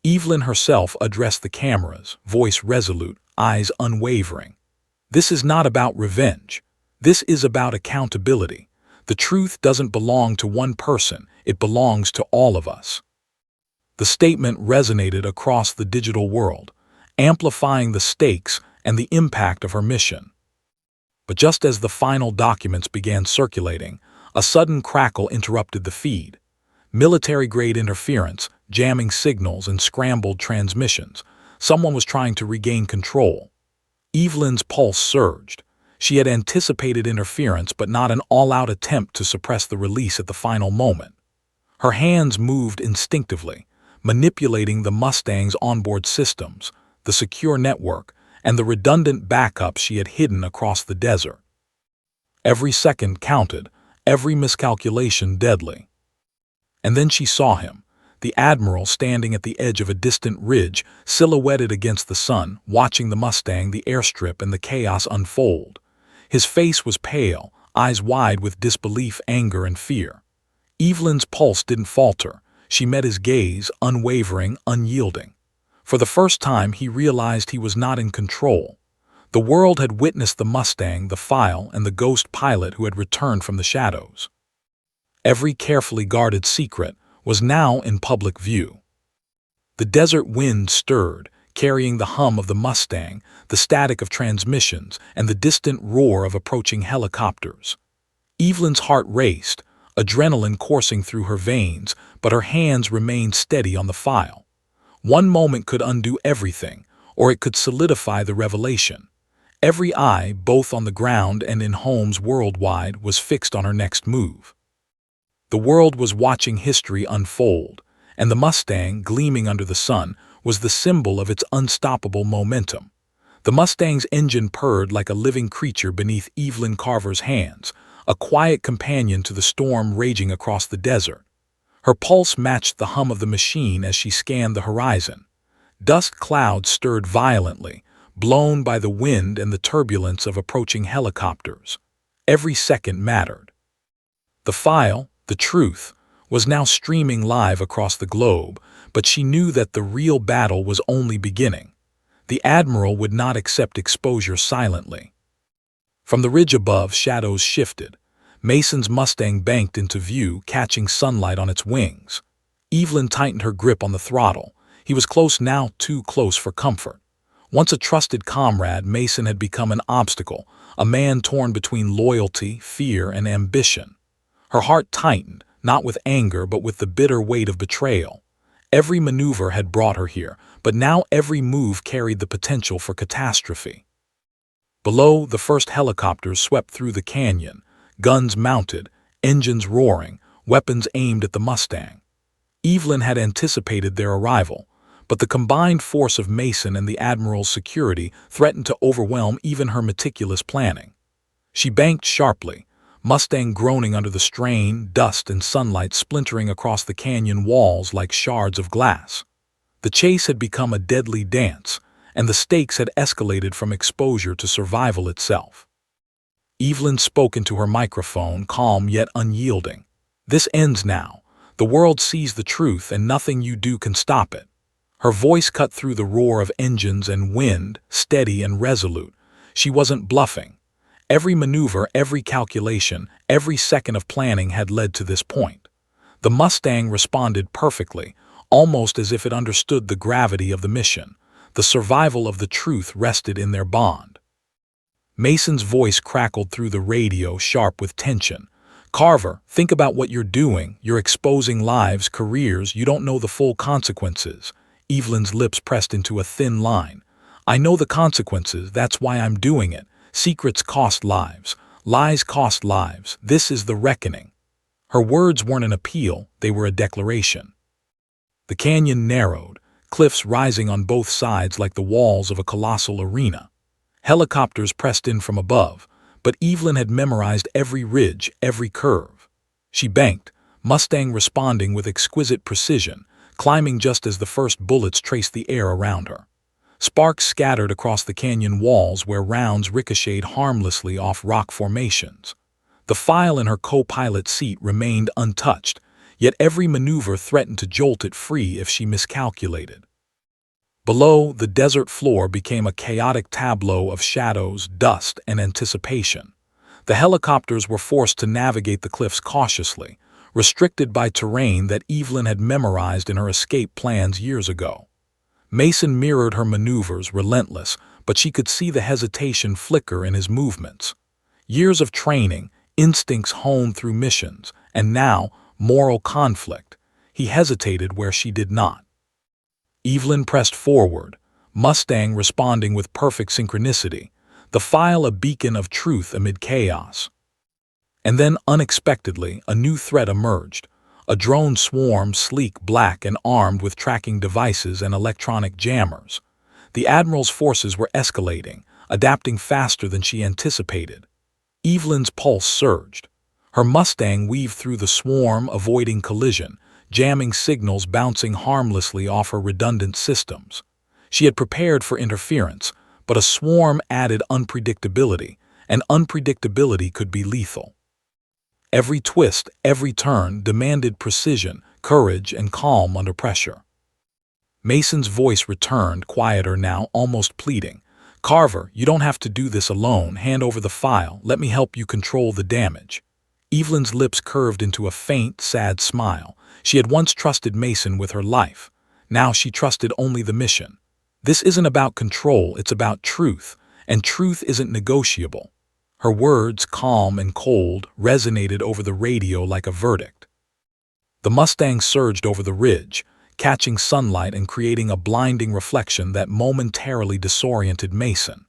Evelyn herself addressed the cameras, voice resolute, eyes unwavering. "This is not about revenge. This is about accountability. The truth doesn't belong to one person, it belongs to all of us." The statement resonated across the digital world, amplifying the stakes and the impact of her mission. But just as the final documents began circulating, a sudden crackle interrupted the feed. Military-grade interference, jamming signals and scrambled transmissions. Someone was trying to regain control. Evelyn's pulse surged. She had anticipated interference, but not an all-out attempt to suppress the release at the final moment. Her hands moved instinctively, manipulating the Mustang's onboard systems, the secure network, and the redundant backups she had hidden across the desert. Every second counted, every miscalculation deadly. And then she saw him, the Admiral standing at the edge of a distant ridge, silhouetted against the sun, watching the Mustang, the airstrip, and the chaos unfold. His face was pale, eyes wide with disbelief, anger, and fear. Evelyn's pulse didn't falter. She met his gaze, unwavering, unyielding. For the first time, he realized he was not in control. The world had witnessed the Mustang, the file, and the ghost pilot who had returned from the shadows. Every carefully guarded secret was now in public view. The desert wind stirred, carrying the hum of the Mustang, the static of transmissions, and the distant roar of approaching helicopters. Evelyn's heart raced, adrenaline coursing through her veins, but her hands remained steady on the file. One moment could undo everything, or it could solidify the revelation. Every eye, both on the ground and in homes worldwide, was fixed on her next move. The world was watching history unfold, and the Mustang, gleaming under the sun, was the symbol of its unstoppable momentum. The Mustang's engine purred like a living creature beneath Evelyn Carver's hands, a quiet companion to the storm raging across the desert. Her pulse matched the hum of the machine as she scanned the horizon. Dust clouds stirred violently, blown by the wind and the turbulence of approaching helicopters. Every second mattered. The file, the truth, was now streaming live across the globe, but she knew that the real battle was only beginning. The Admiral would not accept exposure silently. From the ridge above, shadows shifted. Mason's Mustang banked into view, catching sunlight on its wings. Evelyn tightened her grip on the throttle. He was close now, too close for comfort. Once a trusted comrade, Mason had become an obstacle, a man torn between loyalty, fear, and ambition. Her heart tightened, not with anger but with the bitter weight of betrayal. Every maneuver had brought her here, but now every move carried the potential for catastrophe. Below, the first helicopters swept through the canyon, guns mounted, engines roaring, weapons aimed at the Mustang. Evelyn had anticipated their arrival, but the combined force of Mason and the Admiral's security threatened to overwhelm even her meticulous planning. She banked sharply, Mustang groaning under the strain, dust and sunlight splintering across the canyon walls like shards of glass. The chase had become a deadly dance, and the stakes had escalated from exposure to survival itself. Evelyn spoke into her microphone, calm yet unyielding. "This ends now. The world sees the truth, and nothing you do can stop it." Her voice cut through the roar of engines and wind, steady and resolute. She wasn't bluffing. Every maneuver, every calculation, every second of planning had led to this point. The Mustang responded perfectly, almost as if it understood the gravity of the mission. The survival of the truth rested in their bond. Mason's voice crackled through the radio, sharp with tension. "Carver, think about what you're doing. You're exposing lives, careers. You don't know the full consequences." Evelyn's lips pressed into a thin line. "I know the consequences. That's why I'm doing it. Secrets cost lives. Lies cost lives. This is the reckoning." Her words weren't an appeal, they were a declaration. The canyon narrowed, cliffs rising on both sides like the walls of a colossal arena. Helicopters pressed in from above, but Evelyn had memorized every ridge, every curve. She banked, Mustang responding with exquisite precision, climbing just as the first bullets traced the air around her. Sparks scattered across the canyon walls where rounds ricocheted harmlessly off rock formations. The file in her co-pilot seat remained untouched, yet every maneuver threatened to jolt it free if she miscalculated. Below, the desert floor became a chaotic tableau of shadows, dust, and anticipation. The helicopters were forced to navigate the cliffs cautiously, restricted by terrain that Evelyn had memorized in her escape plans years ago. Mason mirrored her maneuvers, relentless, but she could see the hesitation flicker in his movements. Years of training, instincts honed through missions, and now, moral conflict. He hesitated where she did not. Evelyn pressed forward, Mustang responding with perfect synchronicity, the file a beacon of truth amid chaos. And then, unexpectedly, a new threat emerged. A drone swarm, sleek, black, and armed with tracking devices and electronic jammers. The Admiral's forces were escalating, adapting faster than she anticipated. Evelyn's pulse surged. Her Mustang weaved through the swarm, avoiding collision, jamming signals bouncing harmlessly off her redundant systems. She had prepared for interference, but a swarm added unpredictability, and unpredictability could be lethal. Every twist, every turn demanded precision, courage, and calm under pressure. Mason's voice returned, quieter now, almost pleading. "Carver, you don't have to do this alone. Hand over the file. Let me help you control the damage." Evelyn's lips curved into a faint, sad smile. She had once trusted Mason with her life. Now she trusted only the mission. This isn't about control, it's about truth, and truth isn't negotiable. Her words, calm and cold, resonated over the radio like a verdict. The Mustang surged over the ridge, catching sunlight and creating a blinding reflection that momentarily disoriented Mason.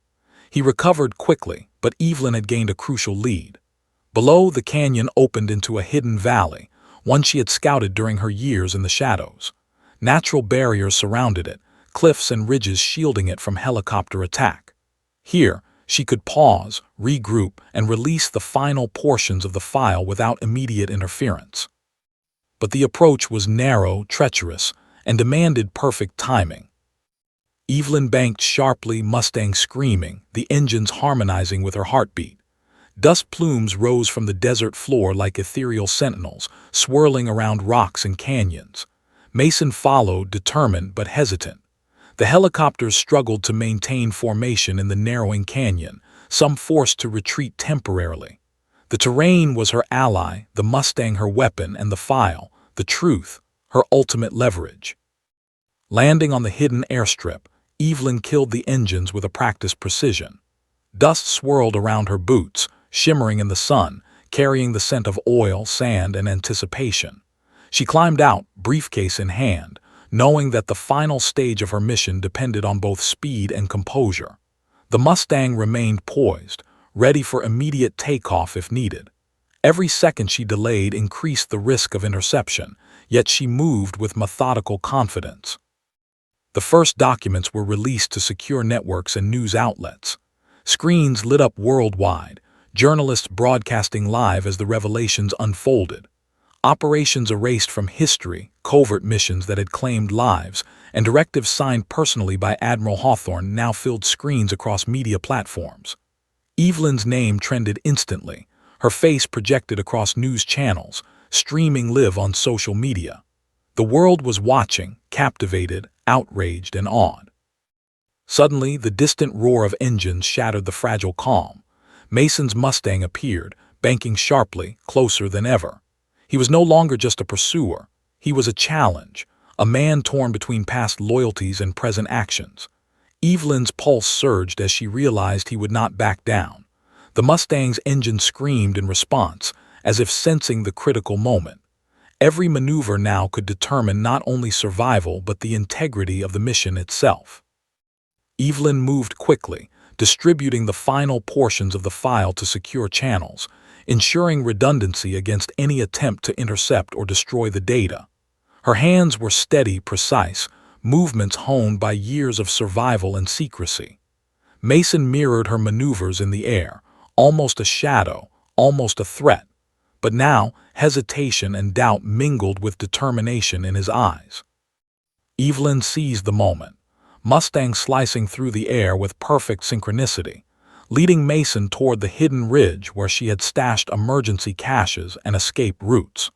He recovered quickly, but Evelyn had gained a crucial lead. Below, the canyon opened into a hidden valley, one she had scouted during her years in the shadows. Natural barriers surrounded it, cliffs and ridges shielding it from helicopter attack. Here, she could pause, regroup, and release the final portions of the file without immediate interference. But the approach was narrow, treacherous, and demanded perfect timing. Evelyn banked sharply, Mustang screaming, the engines harmonizing with her heartbeat. Dust plumes rose from the desert floor like ethereal sentinels, swirling around rocks and canyons. Mason followed, determined but hesitant. The helicopters struggled to maintain formation in the narrowing canyon, some forced to retreat temporarily. The terrain was her ally, the Mustang her weapon, and the file, the truth, her ultimate leverage. Landing on the hidden airstrip, Evelyn killed the engines with a practiced precision. Dust swirled around her boots, shimmering in the sun, carrying the scent of oil, sand, and anticipation. She climbed out, briefcase in hand, knowing that the final stage of her mission depended on both speed and composure. The Mustang remained poised, ready for immediate takeoff if needed. Every second she delayed increased the risk of interception, yet she moved with methodical confidence. The first documents were released to secure networks and news outlets. Screens lit up worldwide, journalists broadcasting live as the revelations unfolded. Operations erased from history, covert missions that had claimed lives, and directives signed personally by Admiral Hawthorne now filled screens across media platforms. Evelyn's name trended instantly, her face projected across news channels, streaming live on social media. The world was watching, captivated, outraged, and awed. Suddenly, the distant roar of engines shattered the fragile calm. Mason's Mustang appeared, banking sharply, closer than ever. He was no longer just a pursuer. He was a challenge, a man torn between past loyalties and present actions. Evelyn's pulse surged as she realized he would not back down. The Mustang's engine screamed in response, as if sensing the critical moment. Every maneuver now could determine not only survival but the integrity of the mission itself. Evelyn moved quickly, distributing the final portions of the file to secure channels, ensuring redundancy against any attempt to intercept or destroy the data. Her hands were steady, precise, movements honed by years of survival and secrecy. Mason mirrored her maneuvers in the air, almost a shadow, almost a threat. But now, hesitation and doubt mingled with determination in his eyes. Evelyn seized the moment, Mustang slicing through the air with perfect synchronicity, leading Mason toward the hidden ridge where she had stashed emergency caches and escape routes.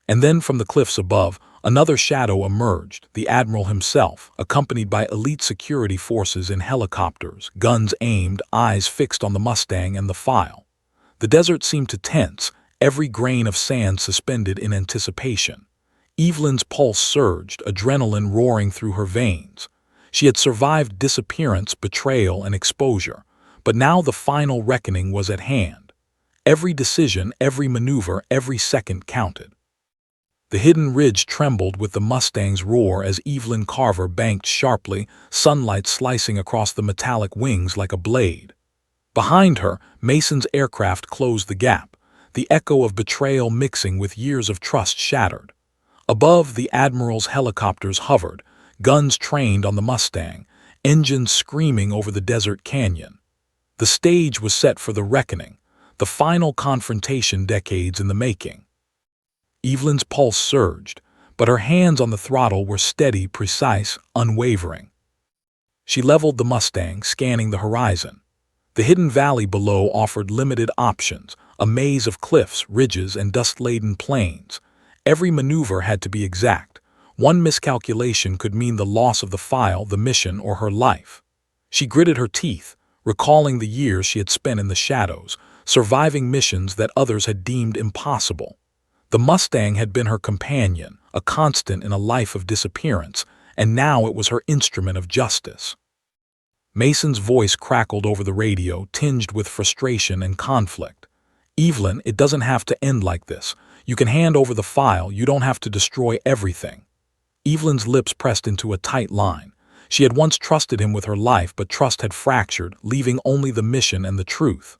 And then from the cliffs above, another shadow emerged, the Admiral himself, accompanied by elite security forces in helicopters, guns aimed, eyes fixed on the Mustang and the file. The desert seemed to tense, every grain of sand suspended in anticipation. Evelyn's pulse surged, adrenaline roaring through her veins. She had survived disappearance, betrayal, and exposure, but now the final reckoning was at hand. Every decision, every maneuver, every second counted. The hidden ridge trembled with the Mustang's roar as Evelyn Carver banked sharply, sunlight slicing across the metallic wings like a blade. Behind her, Mason's aircraft closed the gap, the echo of betrayal mixing with years of trust shattered. Above, the Admiral's helicopters hovered, guns trained on the Mustang, engines screaming over the desert canyon. The stage was set for the reckoning, the final confrontation decades in the making. Evelyn's pulse surged, but her hands on the throttle were steady, precise, unwavering. She leveled the Mustang, scanning the horizon. The hidden valley below offered limited options, a maze of cliffs, ridges, and dust-laden plains. Every maneuver had to be exact. One miscalculation could mean the loss of the file, the mission, or her life. She gritted her teeth, recalling the years she had spent in the shadows, surviving missions that others had deemed impossible. The Mustang had been her companion, a constant in a life of disappearance, and now it was her instrument of justice. Mason's voice crackled over the radio, tinged with frustration and conflict. "Evelyn, it doesn't have to end like this. You can hand over the file, you don't have to destroy everything." Evelyn's lips pressed into a tight line. She had once trusted him with her life, but trust had fractured, leaving only the mission and the truth.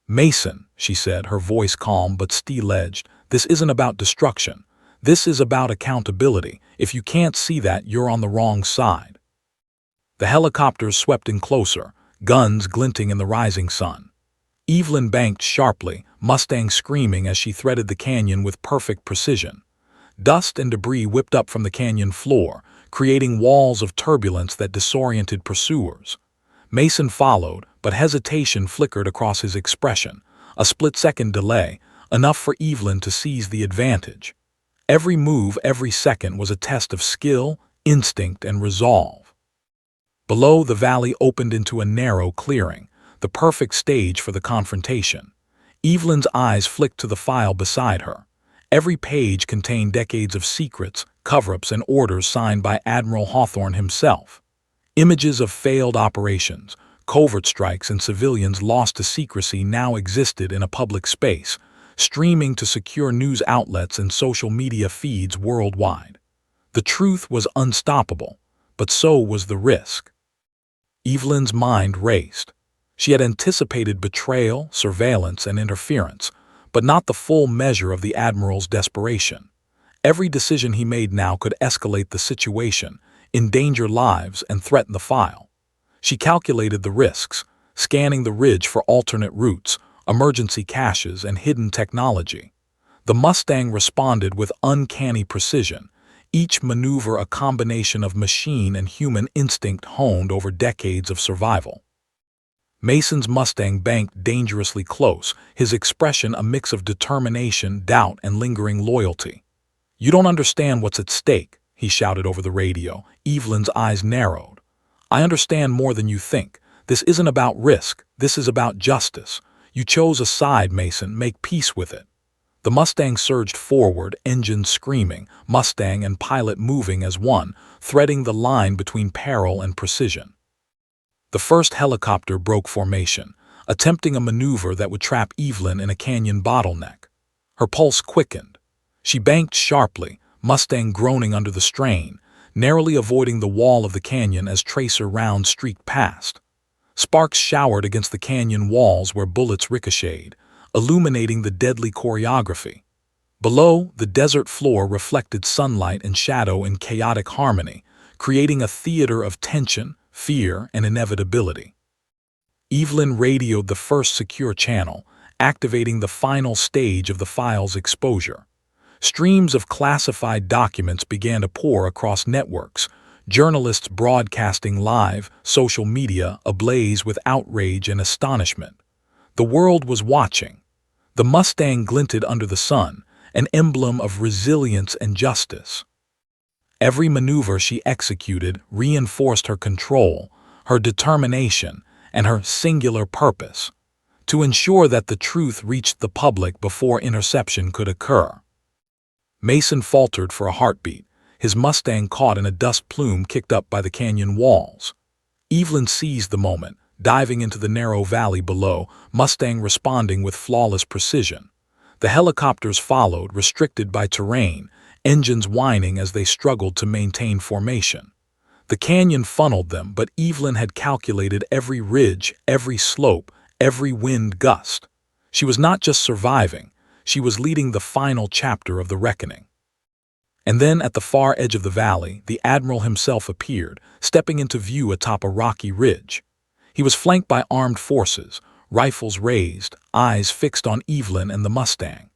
"Mason," she said, her voice calm but steel-edged, "this isn't about destruction. This is about accountability. If you can't see that, you're on the wrong side." The helicopters swept in closer, guns glinting in the rising sun. Evelyn banked sharply, Mustang screaming as she threaded the canyon with perfect precision. Dust and debris whipped up from the canyon floor, creating walls of turbulence that disoriented pursuers. Mason followed, but hesitation flickered across his expression, a split-second delay, enough for Evelyn to seize the advantage. Every move, every second was a test of skill, instinct, and resolve. Below, the valley opened into a narrow clearing, the perfect stage for the confrontation. Evelyn's eyes flicked to the file beside her. Every page contained decades of secrets, cover-ups, and orders signed by Admiral Hawthorne himself. Images of failed operations, covert strikes, and civilians lost to secrecy now existed in a public space, streaming to secure news outlets and social media feeds worldwide. The truth was unstoppable, but so was the risk. Evelyn's mind raced. She had anticipated betrayal, surveillance, and interference, but not the full measure of the Admiral's desperation. Every decision he made now could escalate the situation, endanger lives, and threaten the file. She calculated the risks, scanning the ridge for alternate routes, emergency caches, and hidden technology. The Mustang responded with uncanny precision, each maneuver a combination of machine and human instinct honed over decades of survival. Mason's Mustang banked dangerously close, his expression a mix of determination, doubt, and lingering loyalty. "You don't understand what's at stake," he shouted over the radio. Evelyn's eyes narrowed. "I understand more than you think. This isn't about risk. This is about justice. You chose a side, Mason. Make peace with it." The Mustang surged forward, engines screaming, Mustang and pilot moving as one, threading the line between peril and precision. The first helicopter broke formation, attempting a maneuver that would trap Evelyn in a canyon bottleneck. Her pulse quickened. She banked sharply, Mustang groaning under the strain, narrowly avoiding the wall of the canyon as tracer rounds streaked past. Sparks showered against the canyon walls where bullets ricocheted, illuminating the deadly choreography. Below, the desert floor reflected sunlight and shadow in chaotic harmony, creating a theater of tension, fear, and inevitability. Evelyn radioed the first secure channel, activating the final stage of the file's exposure. Streams of classified documents began to pour across networks, journalists broadcasting live, social media ablaze with outrage and astonishment. The world was watching. The Mustang glinted under the sun, an emblem of resilience and justice. Every maneuver she executed reinforced her control, her determination, and her singular purpose: to ensure that the truth reached the public before interception could occur. Mason faltered for a heartbeat, his Mustang caught in a dust plume kicked up by the canyon walls. Evelyn seized the moment, diving into the narrow valley below, Mustang responding with flawless precision. The helicopters followed, restricted by terrain, engines whining as they struggled to maintain formation. The canyon funneled them, but Evelyn had calculated every ridge, every slope, every wind gust. She was not just surviving, she was leading the final chapter of the reckoning. And then, at the far edge of the valley, the Admiral himself appeared, stepping into view atop a rocky ridge. He was flanked by armed forces, rifles raised, eyes fixed on Evelyn and the Mustang.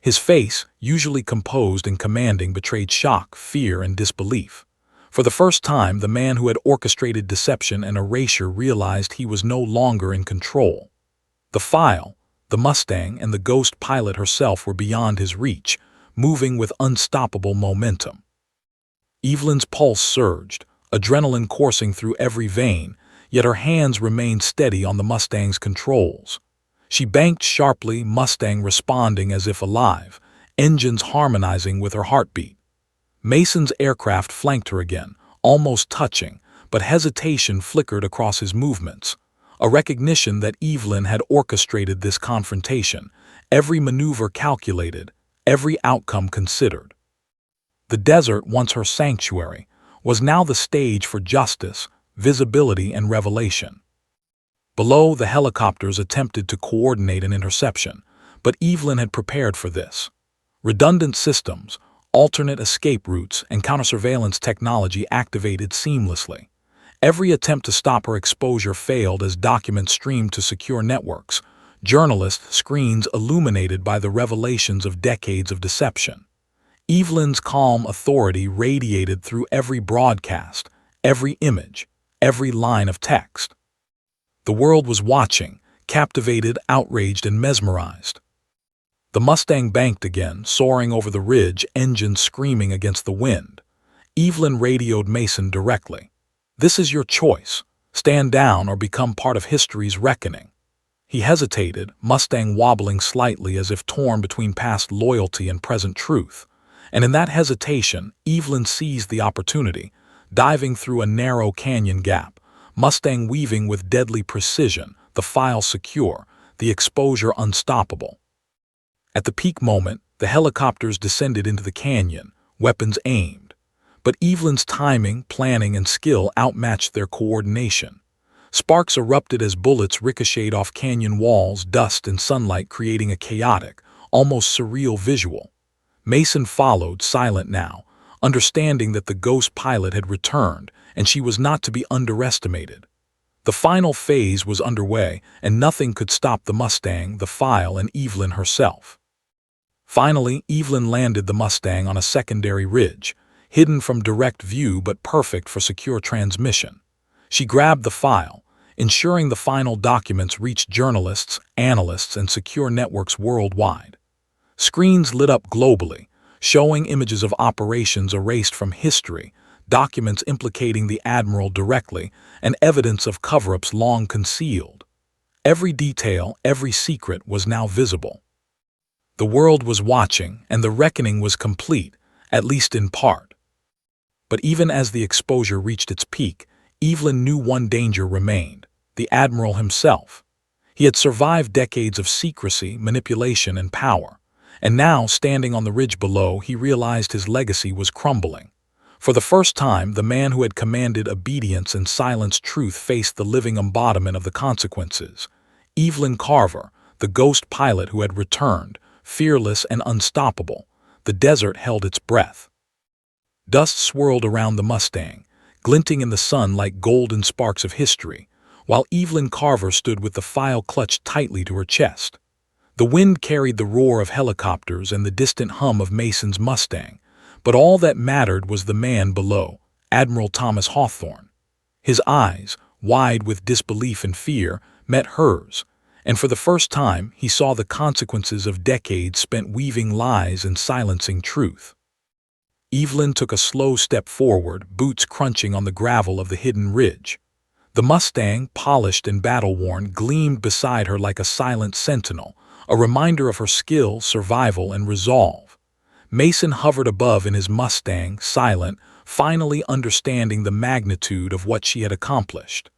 His face, usually composed and commanding, betrayed shock, fear, and disbelief. For the first time, the man who had orchestrated deception and erasure realized he was no longer in control. The file, the Mustang, and the ghost pilot herself were beyond his reach, moving with unstoppable momentum. Evelyn's pulse surged, adrenaline coursing through every vein, yet her hands remained steady on the Mustang's controls. She banked sharply, Mustang responding as if alive, engines harmonizing with her heartbeat. Mason's aircraft flanked her again, almost touching, but hesitation flickered across his movements. A recognition that Evelyn had orchestrated this confrontation, every maneuver calculated, every outcome considered. The desert, once her sanctuary, was now the stage for justice, visibility, and revelation. Below, the helicopters attempted to coordinate an interception, but Evelyn had prepared for this. Redundant systems, alternate escape routes, and counter-surveillance technology activated seamlessly. Every attempt to stop her exposure failed as documents streamed to secure networks, journalists' screens illuminated by the revelations of decades of deception. Evelyn's calm authority radiated through every broadcast, every image, every line of text. The world was watching, captivated, outraged, and mesmerized. The Mustang banked again, soaring over the ridge, engines screaming against the wind. Evelyn radioed Mason directly. "This is your choice. Stand down or become part of history's reckoning." He hesitated, Mustang wobbling slightly as if torn between past loyalty and present truth. And in that hesitation, Evelyn seized the opportunity, diving through a narrow canyon gap, Mustang weaving with deadly precision, the file secure, the exposure unstoppable. At the peak moment, the helicopters descended into the canyon, weapons aimed. But Evelyn's timing, planning, and skill outmatched their coordination. Sparks erupted as bullets ricocheted off canyon walls, dust and sunlight creating a chaotic, almost surreal visual. Mason followed, silent now, understanding that the ghost pilot had returned and she was not to be underestimated. The final phase was underway, and nothing could stop the Mustang, the file, and Evelyn herself. Finally, Evelyn landed the Mustang on a secondary ridge, hidden from direct view but perfect for secure transmission. She grabbed the file, ensuring the final documents reached journalists, analysts, and secure networks worldwide. Screens lit up globally, showing images of operations erased from history, documents implicating the Admiral directly, and evidence of cover-ups long concealed. Every detail, every secret was now visible. The world was watching, and the reckoning was complete, at least in part. But even as the exposure reached its peak, Evelyn knew one danger remained: the Admiral himself. He had survived decades of secrecy, manipulation, and power, and now, standing on the ridge below, he realized his legacy was crumbling. For the first time, the man who had commanded obedience and silenced truth faced the living embodiment of the consequences. Evelyn Carver, the ghost pilot who had returned, fearless and unstoppable. The desert held its breath. Dust swirled around the Mustang, glinting in the sun like golden sparks of history, while Evelyn Carver stood with the file clutched tightly to her chest. The wind carried the roar of helicopters and the distant hum of Mason's Mustang, but all that mattered was the man below, Admiral Thomas Hawthorne. His eyes, wide with disbelief and fear, met hers, and for the first time he saw the consequences of decades spent weaving lies and silencing truth. Evelyn took a slow step forward, boots crunching on the gravel of the hidden ridge. The Mustang, polished and battle-worn, gleamed beside her like a silent sentinel, a reminder of her skill, survival, and resolve. Mason hovered above in his Mustang, silent, finally understanding the magnitude of what she had accomplished.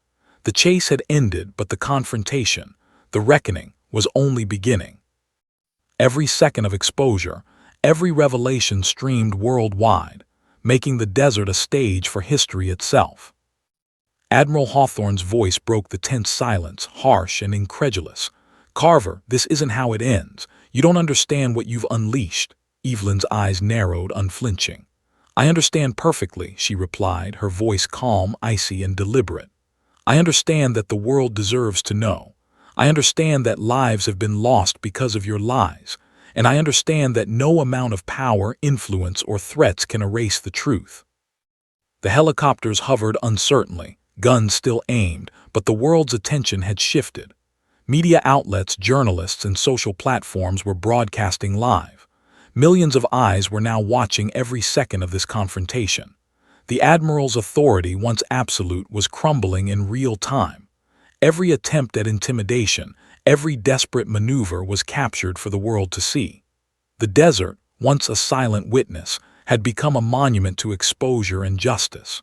The chase had ended, but the confrontation, the reckoning, was only beginning. Every second of exposure, every revelation streamed worldwide, making the desert a stage for history itself. Admiral Hawthorne's voice broke the tense silence, harsh and incredulous. "Carver, this isn't how it ends. You don't understand what you've unleashed." Evelyn's eyes narrowed, unflinching. "I understand perfectly," she replied, her voice calm, icy, and deliberate. "I understand that the world deserves to know. I understand that lives have been lost because of your lies, and I understand that no amount of power, influence, or threats can erase the truth." The helicopters hovered uncertainly, guns still aimed, but the world's attention had shifted. Media outlets, journalists, and social platforms were broadcasting live. Millions of eyes were now watching every second of this confrontation. The Admiral's authority, once absolute, was crumbling in real time. Every attempt at intimidation, every desperate maneuver was captured for the world to see. The desert, once a silent witness, had become a monument to exposure and justice.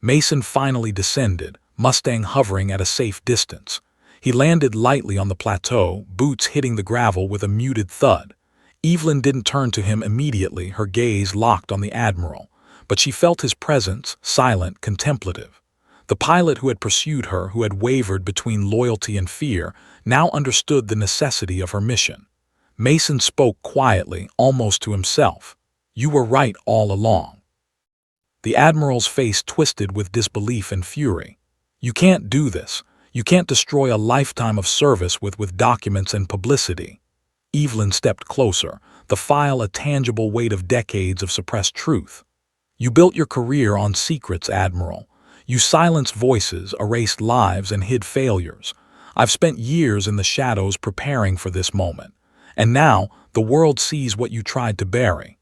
Mason finally descended, Mustang hovering at a safe distance. He landed lightly on the plateau, boots hitting the gravel with a muted thud. Evelyn didn't turn to him immediately, her gaze locked on the Admiral, but she felt his presence, silent, contemplative. The pilot who had pursued her, who had wavered between loyalty and fear, now understood the necessity of her mission. Mason spoke quietly, almost to himself. "You were right all along." The Admiral's face twisted with disbelief and fury. "You can't do this. You can't destroy a lifetime of service with documents and publicity." Evelyn stepped closer, the file a tangible weight of decades of suppressed truth. "You built your career on secrets, Admiral. You silenced voices, erased lives, and hid failures. I've spent years in the shadows preparing for this moment. And now, the world sees what you tried to bury."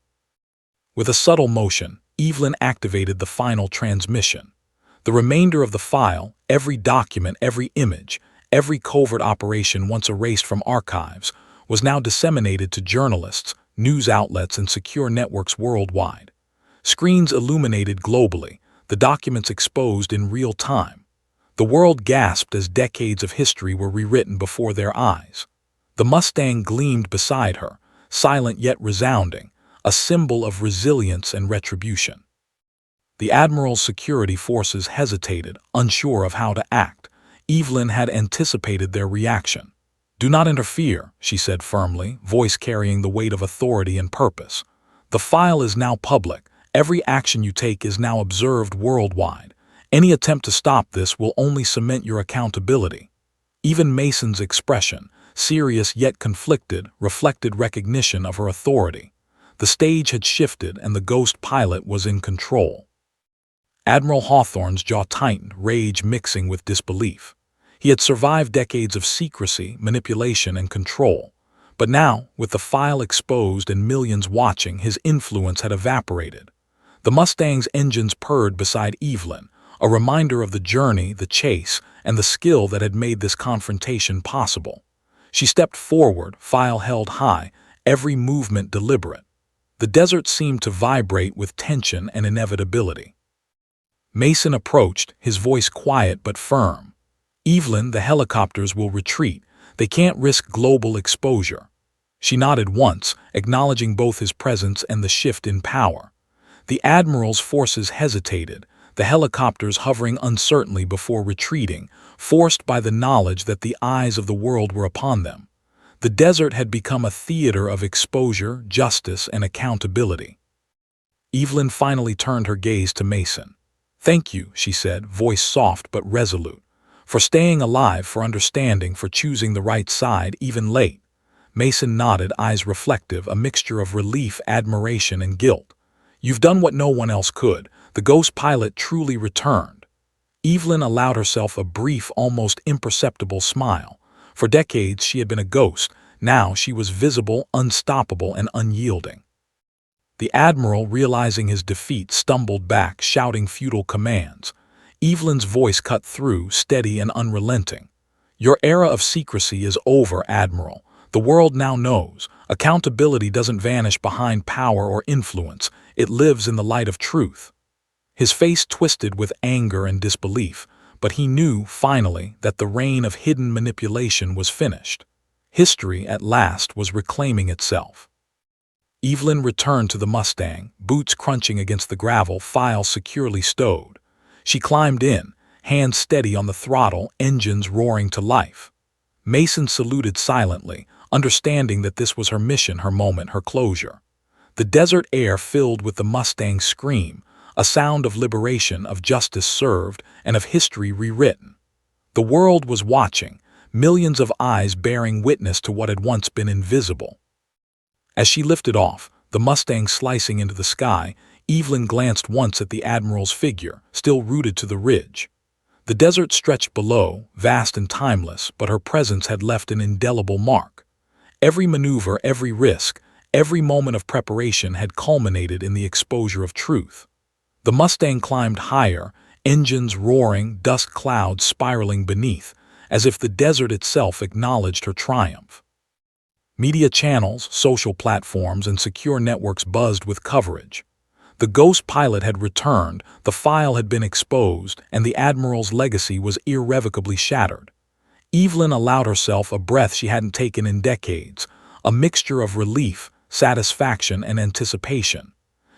With a subtle motion, Evelyn activated the final transmission. The remainder of the file, every document, every image, every covert operation once erased from archives, was now disseminated to journalists, news outlets, and secure networks worldwide. Screens illuminated globally, the documents exposed in real time. The world gasped as decades of history were rewritten before their eyes. The Mustang gleamed beside her, silent yet resounding, a symbol of resilience and retribution. The Admiral's security forces hesitated, unsure of how to act. Evelyn had anticipated their reaction. "Do not interfere," she said firmly, voice carrying the weight of authority and purpose. "The file is now public. Every action you take is now observed worldwide. Any attempt to stop this will only cement your accountability." Even Mason's expression, serious yet conflicted, reflected recognition of her authority. The stage had shifted and the ghost pilot was in control. Admiral Hawthorne's jaw tightened, rage mixing with disbelief. He had survived decades of secrecy, manipulation, and control. But now, with the file exposed and millions watching, his influence had evaporated. The Mustang's engines purred beside Evelyn, a reminder of the journey, the chase, and the skill that had made this confrontation possible. She stepped forward, file held high, every movement deliberate. The desert seemed to vibrate with tension and inevitability. Mason approached, his voice quiet but firm. "Evelyn, the helicopters will retreat. They can't risk global exposure." She nodded once, acknowledging both his presence and the shift in power. The Admiral's forces hesitated, the helicopters hovering uncertainly before retreating, forced by the knowledge that the eyes of the world were upon them. The desert had become a theater of exposure, justice, and accountability. Evelyn finally turned her gaze to Mason. "Thank you," she said, voice soft but resolute, "for staying alive, for understanding, for choosing the right side, even late." Mason nodded, eyes reflective, a mixture of relief, admiration, and guilt. "You've done what no one else could. The ghost pilot truly returned." Evelyn allowed herself a brief, almost imperceptible smile. For decades she had been a ghost. Now she was visible, unstoppable, and unyielding. The Admiral, realizing his defeat, stumbled back, shouting futile commands. Evelyn's voice cut through, steady and unrelenting. "Your era of secrecy is over, Admiral. The world now knows. Accountability doesn't vanish behind power or influence. It lives in the light of truth." His face twisted with anger and disbelief, but he knew, finally, that the reign of hidden manipulation was finished. History, at last, was reclaiming itself. Evelyn returned to the Mustang, boots crunching against the gravel, file securely stowed. She climbed in, hands steady on the throttle, engines roaring to life. Mason saluted silently, understanding that this was her mission, her moment, her closure. The desert air filled with the Mustang's scream, a sound of liberation, of justice served, and of history rewritten. The world was watching, millions of eyes bearing witness to what had once been invisible. As she lifted off, the Mustang slicing into the sky, Evelyn glanced once at the Admiral's figure, still rooted to the ridge. The desert stretched below, vast and timeless, but her presence had left an indelible mark. Every maneuver, every risk, every moment of preparation had culminated in the exposure of truth. The Mustang climbed higher, engines roaring, dust clouds spiraling beneath, as if the desert itself acknowledged her triumph. Media channels, social platforms, and secure networks buzzed with coverage. The ghost pilot had returned, the file had been exposed, and the Admiral's legacy was irrevocably shattered. Evelyn allowed herself a breath she hadn't taken in decades, a mixture of relief, satisfaction, and anticipation.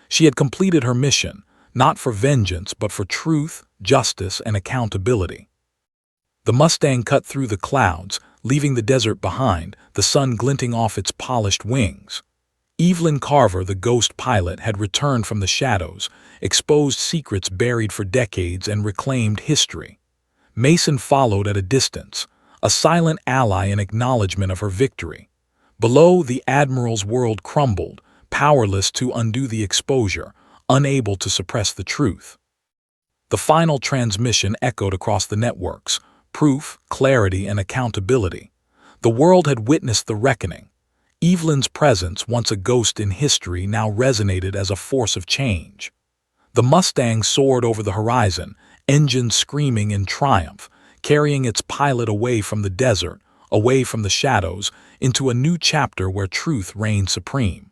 She had completed her mission, not for vengeance, but for truth, justice, and accountability. The Mustang cut through the clouds, leaving the desert behind, the sun glinting off its polished wings. Evelyn Carver, the ghost pilot, had returned from the shadows, exposed secrets buried for decades, and reclaimed history. Mason followed at a distance, a silent ally in acknowledgement of her victory. Below, the Admiral's world crumbled, powerless to undo the exposure, unable to suppress the truth. The final transmission echoed across the networks, proof, clarity, and accountability. The world had witnessed the reckoning. Evelyn's presence, once a ghost in history, now resonated as a force of change. The Mustang soared over the horizon, engines screaming in triumph, carrying its pilot away from the desert, away from the shadows, into a new chapter where truth reigned supreme.